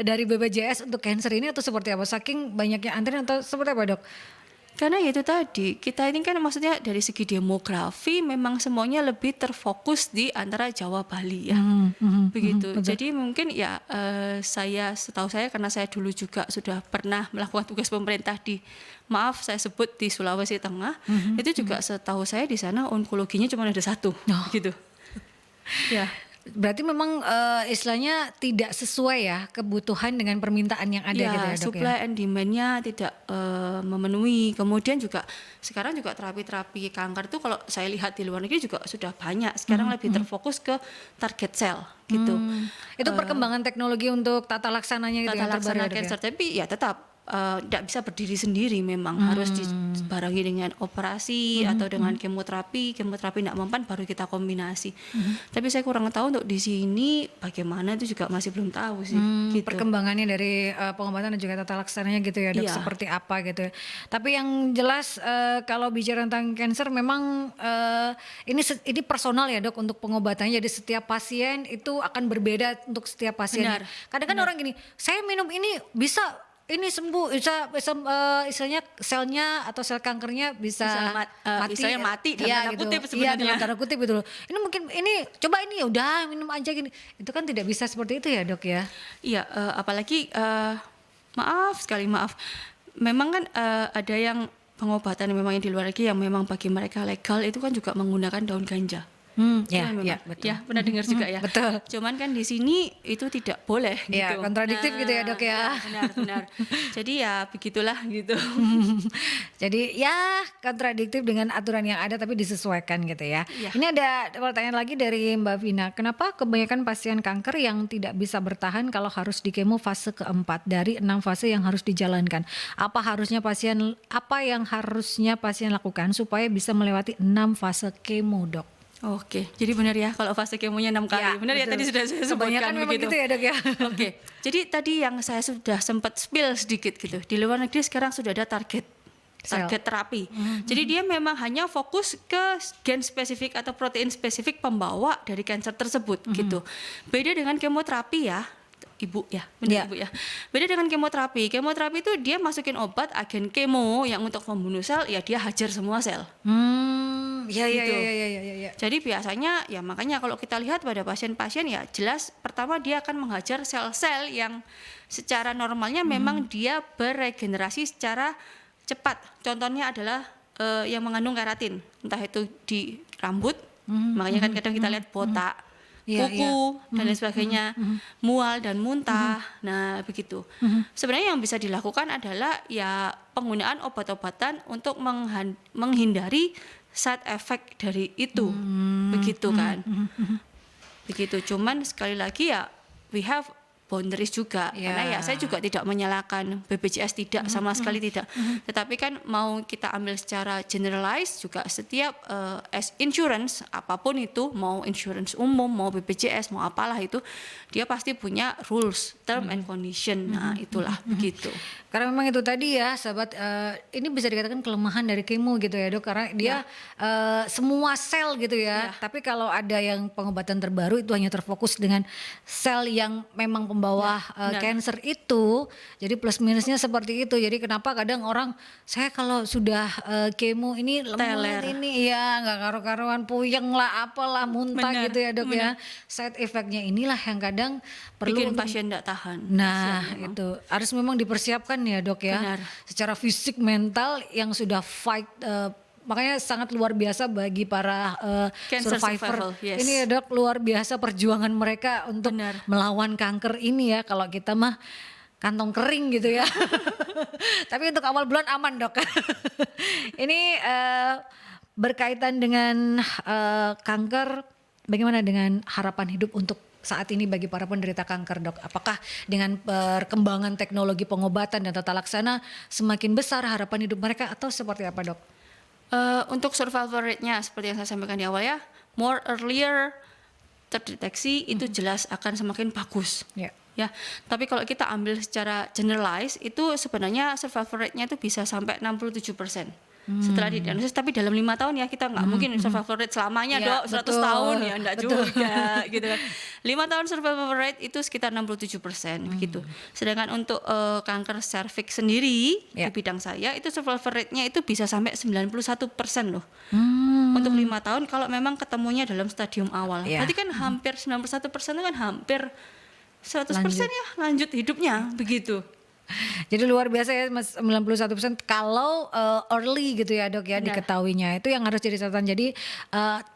BPJS untuk cancer ini atau seperti apa? Saking banyaknya antrian atau seperti apa dok? Karena ya itu tadi, kita ini kan maksudnya dari segi demografi memang semuanya lebih terfokus di antara Jawa Bali ya. Begitu. Jadi mungkin ya setahu saya karena saya dulu juga sudah pernah melakukan tugas pemerintah saya sebut di Sulawesi Tengah, itu juga setahu saya di sana onkologinya cuma ada satu gitu. Ya. Berarti memang istilahnya tidak sesuai ya kebutuhan dengan permintaan yang ada gitu ya dok supply ya? and demand-nya tidak memenuhi. Kemudian juga sekarang juga terapi-terapi kanker itu kalau saya lihat di luar negeri juga sudah banyak. Sekarang lebih terfokus ke target cell gitu. Itu perkembangan teknologi untuk tata laksananya gitu Tata yang terbaru laksana ya, dok ya? cancer, tapi ya tetap tidak bisa berdiri sendiri memang harus dibarengi dengan operasi atau dengan kemoterapi tidak mempan baru kita kombinasi. Tapi saya kurang tahu untuk di sini bagaimana itu juga masih belum tahu sih. Gitu. Perkembangannya dari pengobatan dan juga tata laksananya gitu ya dok, Iya. seperti apa gitu. Tapi yang jelas kalau bicara tentang cancer memang ini personal ya dok untuk pengobatannya. Jadi setiap pasien itu akan berbeda untuk setiap pasien. Benar. Kadang kan orang gini, saya minum ini bisa ini sembuh, bisa istilahnya selnya atau sel kankernya bisa istilahnya mati dalam Iya, tanda gitu. kutip Iya, sebenarnya. dalam tanda kutip gitu loh. Ini mungkin coba ini udah minum aja gini. Itu kan tidak bisa seperti itu ya dok ya. Iya, apalagi maaf. Memang kan ada yang pengobatan memang yang di luar negeri yang memang bagi mereka legal itu kan juga menggunakan daun ganja. Ya, betul. Ya, pernah dengar juga ya. Betul. Cuman kan di sini itu tidak boleh Ya, gitu. kontradiktif gitu ya dok ya. Benar. Jadi ya begitulah gitu. Jadi ya kontradiktif dengan aturan yang ada tapi disesuaikan gitu ya. Iya. Ini ada pertanyaan lagi dari Mbak Vina. Kenapa kebanyakan pasien kanker yang tidak bisa bertahan kalau harus di kemo fase keempat dari 6 fase yang harus dijalankan? Apa yang harusnya pasien lakukan supaya bisa melewati 6 fase kemo dok? Oke, jadi benar ya kalau fase kemonya 6 kali. Ya, benar ya betul. tadi sudah saya sebutkan Kebanyakan memang begitu. gitu ya dok ya. Oke, jadi tadi yang saya sudah sempat spill sedikit gitu. Di luar negeri sekarang sudah ada target terapi. Jadi dia memang hanya fokus ke gen spesifik atau protein spesifik pembawa dari kanker tersebut gitu. Beda dengan kemoterapi ya. Ibu ya, Iya. Ibu ya. Beda dengan kemoterapi. Kemoterapi itu dia masukin obat agen kemo yang untuk membunuh sel, ya dia hajar semua sel. Ya ya Gitu. ya. Jadi biasanya ya makanya kalau kita lihat pada pasien-pasien ya jelas pertama dia akan menghajar sel-sel yang secara normalnya memang dia beregenerasi secara cepat. Contohnya adalah yang mengandung keratin, entah itu di rambut, makanya kan kadang kita lihat botak, Iya, kuku dan lain sebagainya, mual dan muntah. Nah, begitu. Sebenarnya yang bisa dilakukan adalah ya penggunaan obat-obatan untuk menghindari side effect dari itu. Begitu kan. Begitu. Cuman sekali lagi ya we have boundaries juga. Ya. Karena ya saya juga tidak menyalahkan BPJS, tidak sama sekali tidak. Tetapi kan mau kita ambil secara generalized juga setiap as insurance apapun itu, mau insurance umum, mau BPJS, mau apalah itu, dia pasti punya rules, term and condition. Nah, itulah begitu. Karena memang itu tadi ya sahabat, ini bisa dikatakan kelemahan dari kemo gitu ya dok, karena dia semua sel gitu ya. Tapi kalau ada yang pengobatan terbaru itu hanya terfokus dengan sel yang memang pembawa cancer itu, jadi plus minusnya seperti itu. Jadi kenapa kadang orang, saya kalau sudah kemo ini lemes ini ya nggak karu-karuan, puyeng lah, apalah, muntah gitu ya dok ya. Side effectnya inilah yang kadang perlu Bikin untuk pasien tidak tahan. Nah, itu harus memang dipersiapkan ya dok ya. Benar. Secara fisik mental yang sudah fight, makanya sangat luar biasa bagi para Cancer survivor. survival, yes. Ini ya dok, luar biasa perjuangan mereka untuk Benar. melawan kanker ini ya. Kalau kita mah kantong kering gitu ya. Tapi untuk awal bulan aman dok. Ini berkaitan dengan kanker, bagaimana dengan harapan hidup untuk saat ini bagi para penderita kanker dok? Apakah dengan perkembangan teknologi pengobatan dan tata laksana semakin besar harapan hidup mereka atau seperti apa dok? Untuk survival rate-nya seperti yang saya sampaikan di awal ya, more earlier terdeteksi itu jelas akan semakin bagus. Ya. Ya, tapi kalau kita ambil secara generalize itu sebenarnya survival rate-nya itu bisa sampai 67%. Setelah didiagnosis, tapi dalam 5 tahun ya kita nggak mungkin survival rate selamanya Ya, dok 100 betul, tahun ya enggak betul. juga gitu kan. 5 tahun survival rate itu sekitar 67% begitu. Sedangkan untuk kanker serviks sendiri Ya. di bidang saya itu survival rate-nya itu bisa sampai 91% loh. Untuk 5 tahun kalau memang ketemunya dalam stadium awal. Ya. Berarti kan hampir 91% itu kan hampir 100% ya lanjut hidupnya begitu. Jadi luar biasa ya mas, 91% kalau early gitu ya dok ya. Benar. Diketahuinya itu yang harus jadi catatan. Jadi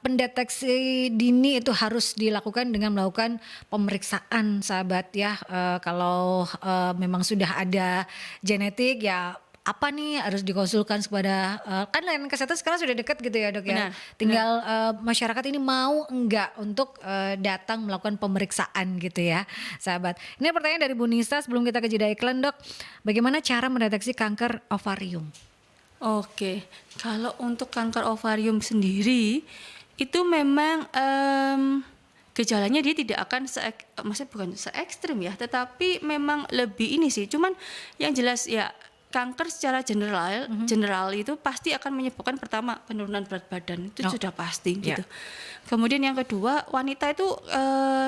pendeteksi dini itu harus dilakukan dengan melakukan pemeriksaan sahabat ya. Kalau memang sudah ada genetik ya, apa nih harus dikonsulkan kepada kan layanan kesehatan sekarang sudah dekat gitu ya dok ya. Benar, Tinggal masyarakat ini mau enggak untuk datang melakukan pemeriksaan gitu ya sahabat. Ini pertanyaan dari Bu Nisa sebelum kita ke jeda iklan dok. Bagaimana cara mendeteksi kanker ovarium? Oke, kalau untuk kanker ovarium sendiri itu memang gejalanya dia tidak akan maksudnya bukan se-ekstrim ya, tetapi memang lebih ini sih. Cuman yang jelas ya kanker secara general itu pasti akan menyebabkan pertama penurunan berat badan itu sudah pasti gitu. Kemudian yang kedua wanita itu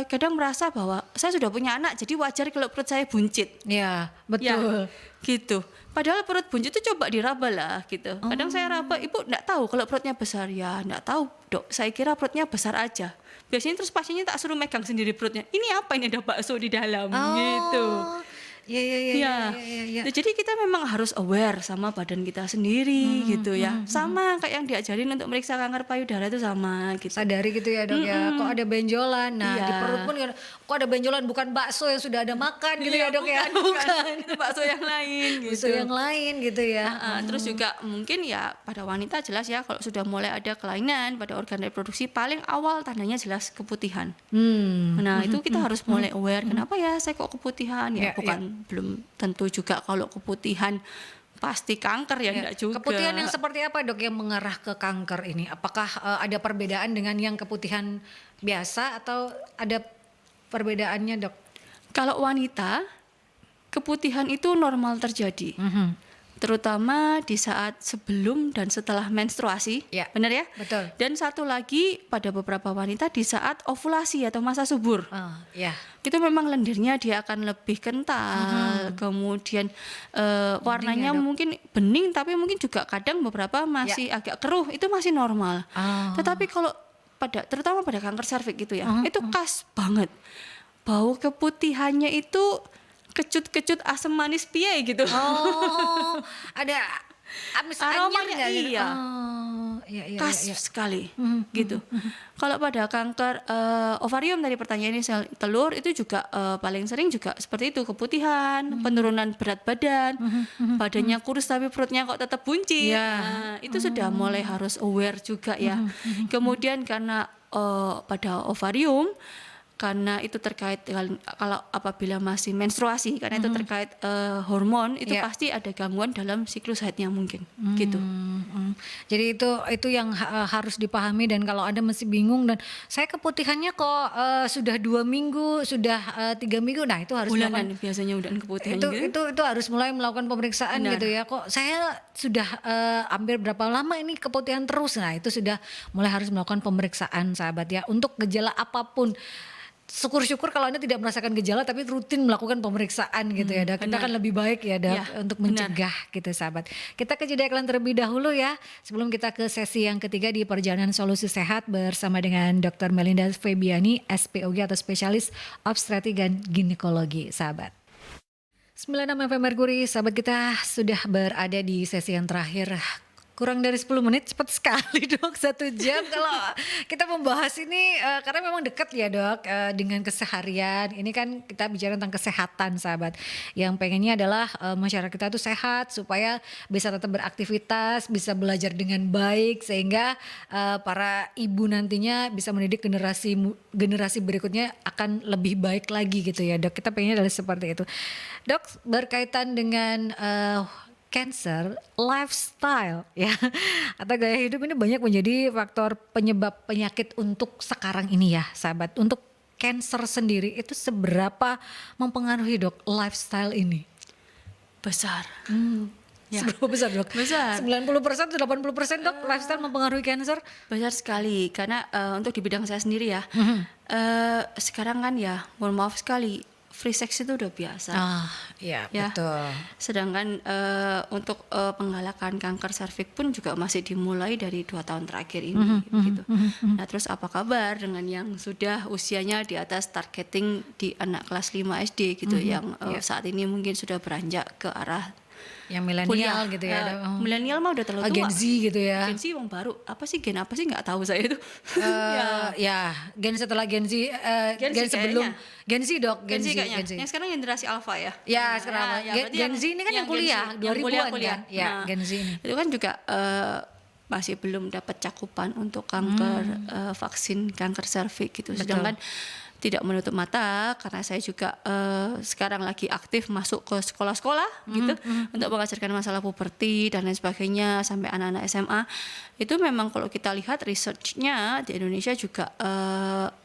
kadang merasa bahwa saya sudah punya anak jadi wajar kalau perut saya buncit. Ya Ya, betul. gitu. Padahal perut buncit itu coba diraba lah gitu. Kadang saya raba, ibu enggak tahu kalau perutnya besar ya, enggak tahu dok. Saya kira perutnya besar aja. Biasanya terus pasiennya tak suruh megang sendiri perutnya. Ini apa ini ada bakso di dalam gitu. Ya. Jadi kita memang harus aware sama badan kita sendiri gitu ya. Sama kayak yang diajarin untuk meriksa kanker payudara itu sama gitu. Sadari gitu ya dok ya. Kok ada benjolan? Nah di perut pun kan, kok ada benjolan, bukan bakso yang sudah ada makan gitu ya dok ya. Bukan. Itu bakso yang lain gitu. Bakso yang lain gitu ya. Terus juga mungkin ya pada wanita jelas ya kalau sudah mulai ada kelainan pada organ reproduksi paling awal tandanya jelas keputihan. Nah itu kita harus mulai aware kenapa ya saya kok keputihan ya, bukan belum tentu juga kalau keputihan pasti kanker ya enggak juga. Keputihan yang seperti apa dok yang mengarah ke kanker ini? Apakah ada perbedaan dengan yang keputihan biasa atau ada perbedaannya dok? Kalau wanita keputihan itu normal terjadi. terutama di saat sebelum dan setelah menstruasi, Ya, benar ya? betul. Dan satu lagi pada beberapa wanita di saat ovulasi atau masa subur. Ya. Itu memang lendirnya dia akan lebih kental, kemudian warnanya Dok. mungkin bening, tapi mungkin juga kadang beberapa masih agak keruh, itu masih normal. Tetapi kalau terutama pada kanker serviks gitu ya, itu khas banget. Bau keputihannya itu kecut-kecut asam manis piye gitu. Oh, ada Aromanya gitu? iya. Iya, Khas iya. sekali gitu. Kalau pada kanker ovarium tadi pertanyaannya sel telur itu juga paling sering juga seperti itu, keputihan, penurunan berat badan, badannya kurus tapi perutnya kok tetap buncit. Iya. Nah, itu sudah mulai harus aware juga ya. Kemudian karena pada ovarium karena itu terkait dengan kalau apabila masih menstruasi karena itu terkait hormon itu Iya. pasti ada gangguan dalam siklus haidnya mungkin gitu. Jadi itu yang harus dipahami, dan kalau ada masih bingung dan saya keputihannya kok sudah 2 minggu, sudah 3 minggu, nah itu harus Bulanan melakukan, biasanya udah keputihan itu, gitu. itu harus mulai melakukan pemeriksaan. Benar. Gitu ya. Kok saya sudah hampir berapa lama ini keputihan terus. Nah, itu sudah mulai harus melakukan pemeriksaan, sahabat ya, untuk gejala apapun. Syukur-syukur kalau Anda tidak merasakan gejala tapi rutin melakukan pemeriksaan gitu ya, Dok. Kita benar. kan lebih baik ya, Dok, Ya, untuk benar. mencegah gitu, sahabat. Kita ke jeda iklan terlebih dahulu ya, sebelum kita ke sesi yang ketiga di Perjalanan Solusi Sehat bersama dengan Dr. Melinda Febiani, SPOG atau Spesialis Obstetrik dan Ginekologi, sahabat. 96 FM Merkuri, sahabat, kita sudah berada di sesi yang terakhir. Kurang dari 10 menit, cepat sekali Dok, 1 jam kalau kita membahas ini karena memang dekat ya Dok dengan keseharian. Ini kan kita bicara tentang kesehatan, sahabat. Yang pengennya adalah masyarakat kita tuh sehat supaya bisa tetap beraktivitas, bisa belajar dengan baik, sehingga para ibu nantinya bisa mendidik generasi berikutnya akan lebih baik lagi gitu ya Dok. Kita pengennya adalah seperti itu. Dok, berkaitan dengan cancer, lifestyle ya atau gaya hidup ini banyak menjadi faktor penyebab penyakit untuk sekarang ini ya, sahabat. Untuk cancer sendiri itu seberapa mempengaruhi, Dok, lifestyle ini? Besar. Ya. Seberapa besar, Dok? Besar. 90% atau 80% Dok lifestyle mempengaruhi cancer? Besar sekali karena untuk di bidang saya sendiri ya. Sekarang kan ya, mohon maaf sekali, free sex itu udah biasa. Iya, Ya. betul. Sedangkan untuk penggalakan kanker serviks pun juga masih dimulai dari 2 tahun terakhir ini gitu. Nah, terus apa kabar dengan yang sudah usianya di atas targeting di anak kelas 5 SD gitu yang saat ini mungkin sudah beranjak ke arah Yang milenial gitu ya, Dok. Milenial mah udah terlalu tua. Gen Z gitu ya. Gen Z yang baru. Apa sih gen apa sih nggak tahu saya itu. Ya, gen setelah Gen Z, Gen gen Z sebelum kayaknya. Gen Z, Dok, Gen Z kayaknya. Gen Z. Yang sekarang generasi alpha ya. Ya, sekarang berarti Gen Z ini kan yang kuliah, Gen Z, yang 2000-an kuliah. kan? Ya, Gen Z ini. Itu kan juga masih belum dapat cakupan untuk kanker vaksin kanker serviks gitu. Betul. Sedangkan tidak menutup mata karena saya juga sekarang lagi aktif masuk ke sekolah-sekolah gitu untuk mengajarkan masalah puberti dan lain sebagainya sampai anak-anak SMA. Itu memang kalau kita lihat research-nya di Indonesia juga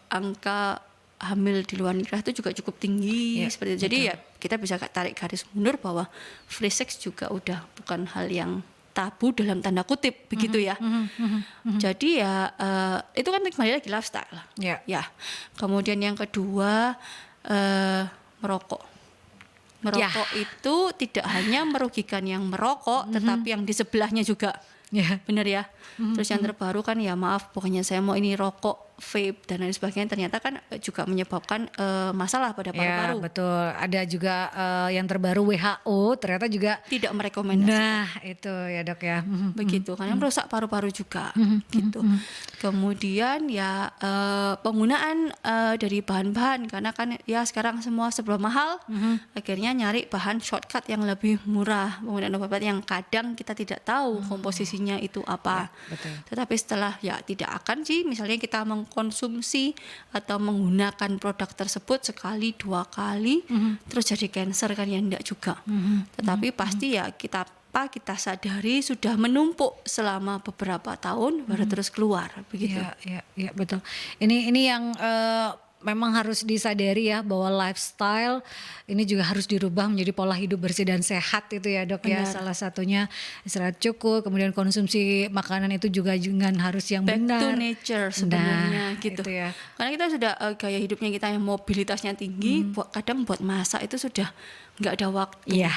angka hamil di luar nikah itu juga cukup tinggi seperti itu. Jadi ya kita bisa tarik garis mundur bahwa free sex juga udah bukan hal yang tabu dalam tanda kutip begitu ya. Jadi ya itu kan kembali lagi lifestyle. Ya. Kemudian yang kedua merokok. Merokok itu tidak hanya merugikan yang merokok, tetapi yang di sebelahnya juga. Benar ya. Terus yang terbaru kan ya maaf, pokoknya saya mau ini rokok, vape dan lain sebagainya, ternyata kan juga menyebabkan masalah pada paru-paru. Ya, betul. Ada juga yang terbaru WHO ternyata juga tidak merekomendasikan. Nah, itu ya Dok ya. Begitu karena merusak paru-paru juga gitu. Kemudian ya penggunaan dari bahan-bahan karena kan ya sekarang semua serba mahal. Akhirnya nyari bahan shortcut yang lebih murah, penggunaan obat yang kadang kita tidak tahu komposisinya itu apa. Betul. Tetapi setelah ya tidak akan sih misalnya kita mengkonsumsi atau menggunakan produk tersebut sekali 2 kali terus jadi cancer kan ya enggak juga. Tetapi pasti ya kita sadari sudah menumpuk selama beberapa tahun baru terus keluar begitu. Ya, betul. Ini yang memang harus disadari ya bahwa lifestyle ini juga harus dirubah menjadi pola hidup bersih dan sehat itu ya dok ya. Benar. Salah satunya istirahat cukup, kemudian konsumsi makanan itu juga jangan harus yang Back benar. to nature sebenarnya Nah, gitu. itu ya. Karena kita sudah gaya hidupnya kita yang mobilitasnya tinggi, kadang buat masak itu sudah nggak ada waktu. Iya.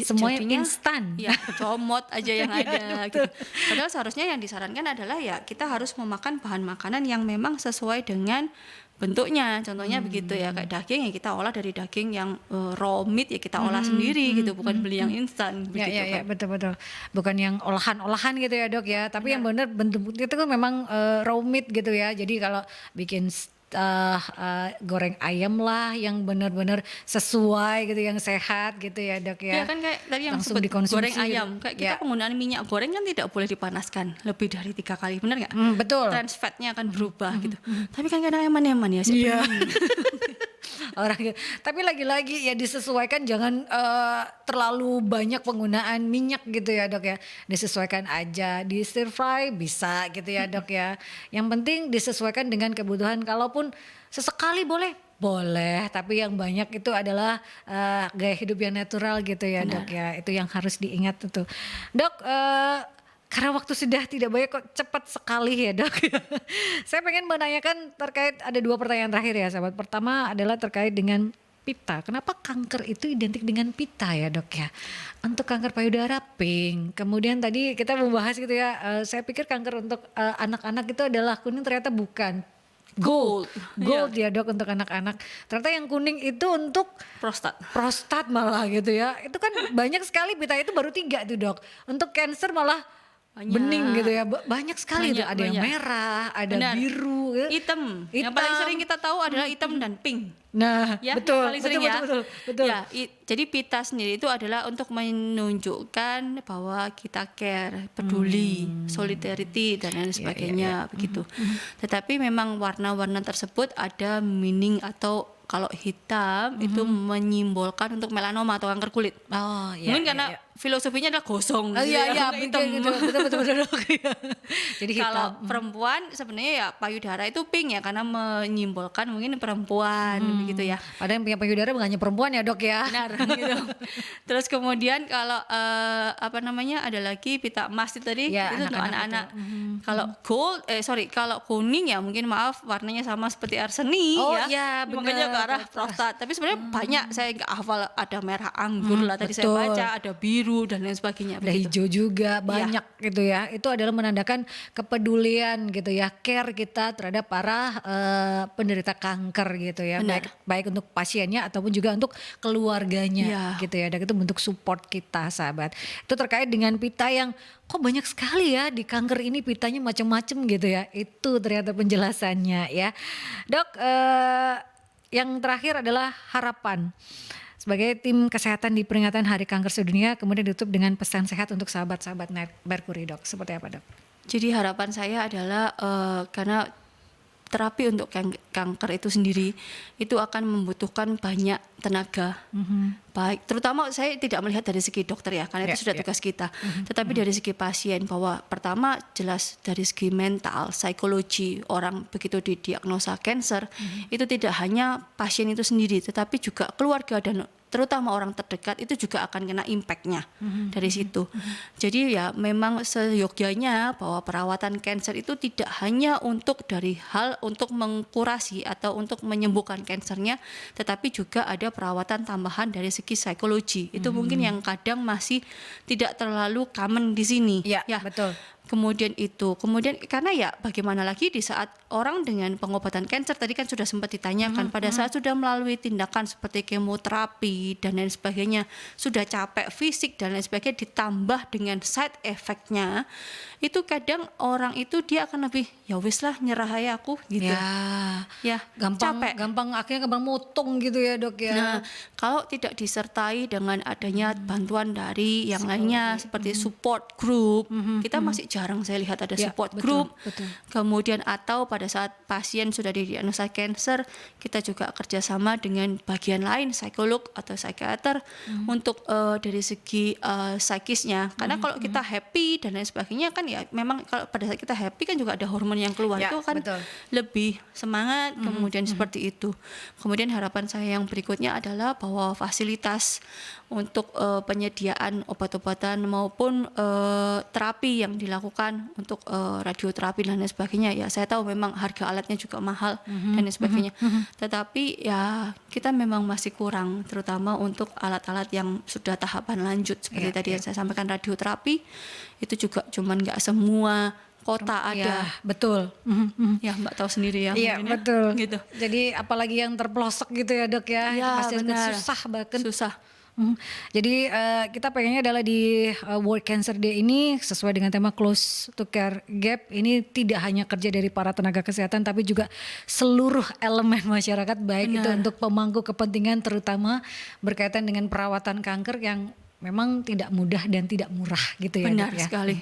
Semuanya Jadinya, instan. Ya, comot aja yang ada gitu. Padahal seharusnya yang disarankan adalah ya kita harus memakan bahan makanan yang memang sesuai dengan bentuknya. Contohnya begitu ya, kayak daging ya kita olah dari daging yang raw meat ya kita olah sendiri gitu, bukan beli yang instan Ya, begitu ya, kan. betul. Bukan yang olahan-olahan gitu ya dok ya. Tapi yang benar bentuknya itu kan memang raw meat gitu ya. Jadi kalau bikin goreng ayam lah yang benar-benar sesuai gitu, yang sehat gitu ya dok ya. Ya kan kayak tadi yang Langsung sebut dikonsumsi goreng gitu. ayam, kayak kita Ya. penggunaan minyak goreng kan tidak boleh dipanaskan lebih dari 3 kali, benar nggak? Betul. Trans fatnya akan berubah gitu. Tapi kan kadang eman-eman ya. Iya. Orang, tapi lagi-lagi ya disesuaikan, jangan terlalu banyak penggunaan minyak gitu ya dok ya. Disesuaikan aja, di stir fry bisa gitu ya dok ya. Yang penting disesuaikan dengan kebutuhan. Kalaupun sesekali boleh, tapi yang banyak itu adalah gaya hidup yang natural gitu ya dok ya. Itu yang harus diingat itu. Dok, karena waktu sudah tidak banyak, kok cepat sekali ya dok. Saya pengen menanyakan terkait, ada 2 pertanyaan terakhir ya sahabat. Pertama adalah terkait dengan pita. Kenapa kanker itu identik dengan pita ya dok ya? Untuk kanker payudara pink. Kemudian tadi kita membahas gitu ya, saya pikir kanker untuk anak-anak itu adalah kuning, ternyata bukan. Gold ya dok untuk anak-anak. Ternyata yang kuning itu untuk prostat malah gitu ya. Itu kan banyak sekali, pita itu baru 3 tuh dok. Untuk cancer malah Banyak. bening gitu ya, banyak sekali tuh. Ada yang merah, ada Benar. biru, Hitam. Yang paling sering kita tahu adalah hitam dan pink. Nah, Ya, betul, yang paling sering betul. Ya, jadi pita sendiri itu adalah untuk menunjukkan bahwa kita care, peduli, solidarity dan lain sebagainya begitu. Tetapi memang warna-warna tersebut ada meaning, atau kalau hitam itu menyimbolkan untuk melanoma atau kanker kulit. Oh iya. Mungkin karena filosofinya adalah gosong. Oh iya, hitam. gitu. Betul. Jadi hitam. Kalau perempuan sebenarnya ya payudara itu pink ya, karena menyimbolkan mungkin perempuan begitu ya. Padahal yang punya payudara bukan hanya perempuan ya dok ya. Benar gitu. Terus kemudian kalau ada lagi pita emas itu tadi, Ya, itu untuk anak-anak anak-anak. Kalau kalau kuning ya mungkin maaf warnanya sama seperti arseni Oh, ya. iya, Makanya benar. ke arah prostat. Tapi sebenarnya banyak, saya nggak hafal, ada merah anggur lah tadi saya betul. baca, ada biru dan lain sebagainya. Ada begitu. hijau juga banyak gitu ya. Itu adalah menandakan kepedulian gitu ya, care kita terhadap para penderita kanker gitu ya. Benar. Baik untuk pasiennya ataupun juga untuk keluarganya Iya. gitu ya. Dan itu bentuk support kita sahabat. Itu terkait dengan pita yang kok banyak sekali ya di kanker ini, pitanya macam-macam gitu ya. Itu ternyata penjelasannya ya. Dok, yang terakhir adalah harapan. Sebagai tim kesehatan di peringatan Hari Kanker Sedunia, kemudian ditutup dengan pesan sehat untuk sahabat-sahabat Mercury dok. Seperti apa dok? Jadi harapan saya adalah karena terapi untuk kanker itu sendiri itu akan membutuhkan banyak tenaga, baik terutama saya tidak melihat dari segi dokter ya, karena itu sudah tugas kita, tetapi dari segi pasien, bahwa pertama jelas dari segi mental, psikologi orang begitu didiagnosa cancer, itu tidak hanya pasien itu sendiri, tetapi juga keluarga dan terutama orang terdekat itu juga akan kena impactnya dari situ. Jadi ya memang seyogyanya bahwa perawatan kanker itu tidak hanya untuk dari hal untuk mengkurasi atau untuk menyembuhkan kansernya, tetapi juga ada perawatan tambahan dari segi psikologi. Itu mungkin yang kadang masih tidak terlalu common di sini. Ya, betul. Kemudian karena ya bagaimana lagi di saat orang dengan pengobatan kanker tadi kan sudah sempat ditanyakan, pada saat sudah melalui tindakan seperti kemoterapi dan lain sebagainya, sudah capek fisik dan lain sebagainya, ditambah dengan side effect-nya, itu kadang orang itu dia akan lebih ya wis lah nyerah aja aku gitu. Ya, gampang akhirnya gampang motong gitu ya dok ya. Nah, kalau tidak disertai dengan adanya bantuan dari yang lainnya seperti support group, kita masih jarang saya lihat ada Ya, support betul, group. betul. Kemudian atau pada saat pasien sudah didiagnosa cancer, kita juga kerjasama dengan bagian lain, psikolog atau psikiater untuk dari segi psikisnya. Karena kalau kita happy dan lain sebagainya kan ya memang kalau pada saat kita happy kan juga ada hormon yang keluar, Ya, itu kan betul. lebih semangat, kemudian seperti itu. Kemudian harapan saya yang berikutnya adalah bahwa fasilitas untuk penyediaan obat-obatan maupun terapi yang dilakukan untuk radioterapi dan lain sebagainya, ya saya tahu memang harga alatnya juga mahal dan lain sebagainya. Tetapi ya kita memang masih kurang, terutama untuk alat-alat yang sudah tahapan lanjut seperti tadi yang saya sampaikan, radioterapi itu juga cuman nggak semua kota ada. Ya, betul. Ya Mbak tahu sendiri ya. Iya, mungkin ya. betul. Gitu. Jadi apalagi yang terpelosok gitu ya, Dok ya. Itu Ya, pasti akan benar. susah bahkan. Susah. Jadi kita pengennya adalah di World Cancer Day ini sesuai dengan tema Close to Care Gap, ini tidak hanya kerja dari para tenaga kesehatan tapi juga seluruh elemen masyarakat, baik itu Benar. untuk pemangku kepentingan terutama berkaitan dengan perawatan kanker yang memang tidak mudah dan tidak murah gitu ya, Benar Dok ya. sekali.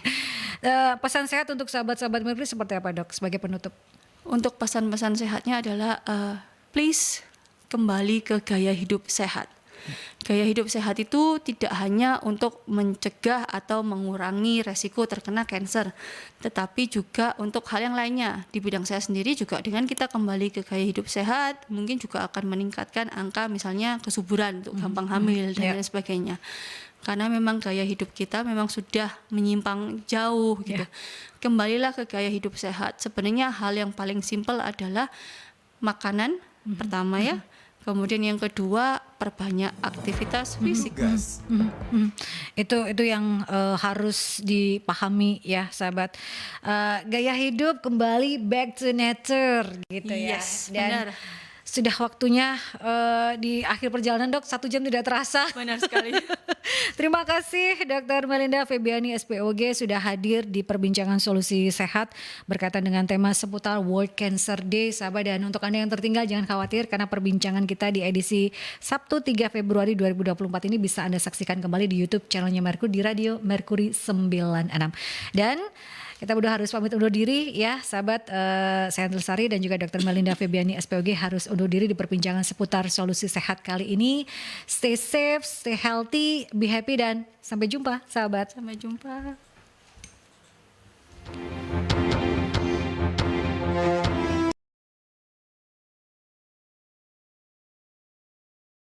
Pesan sehat untuk sahabat-sahabat Mercury seperti apa, Dok, sebagai penutup? Untuk pesan-pesan sehatnya adalah please kembali ke gaya hidup sehat. Gaya hidup sehat itu tidak hanya untuk mencegah atau mengurangi resiko terkena kanker, tetapi juga untuk hal yang lainnya. Di bidang saya sendiri juga dengan kita kembali ke gaya hidup sehat, mungkin juga akan meningkatkan angka misalnya kesuburan untuk gampang hamil dan lain sebagainya. Karena memang gaya hidup kita memang sudah menyimpang jauh gitu. Kembalilah ke gaya hidup sehat. Sebenarnya hal yang paling simpel adalah makanan pertama ya. Kemudian yang kedua, perbanyak aktivitas fisik. Itu yang harus dipahami ya, sahabat. Gaya hidup kembali back to nature gitu ya. Yes, Dan benar. sudah waktunya di akhir perjalanan, Dok, 1 jam tidak terasa. Benar sekali. Terima kasih Dr. Melinda Febiani SPOG sudah hadir di perbincangan solusi sehat berkaitan dengan tema seputar World Cancer Day, sahabat. Dan untuk Anda yang tertinggal jangan khawatir karena perbincangan kita di edisi Sabtu 3 Februari 2024 ini bisa Anda saksikan kembali di YouTube channelnya Mercury di Radio Mercury 96. Dan kita udah harus pamit undur diri ya, sahabat. Saya Andel Sari dan juga Dr. Melinda Febiani SPOG harus undur diri di perbincangan seputar solusi sehat kali ini. Stay safe, stay healthy, be happy, dan sampai jumpa, sahabat. Sampai jumpa.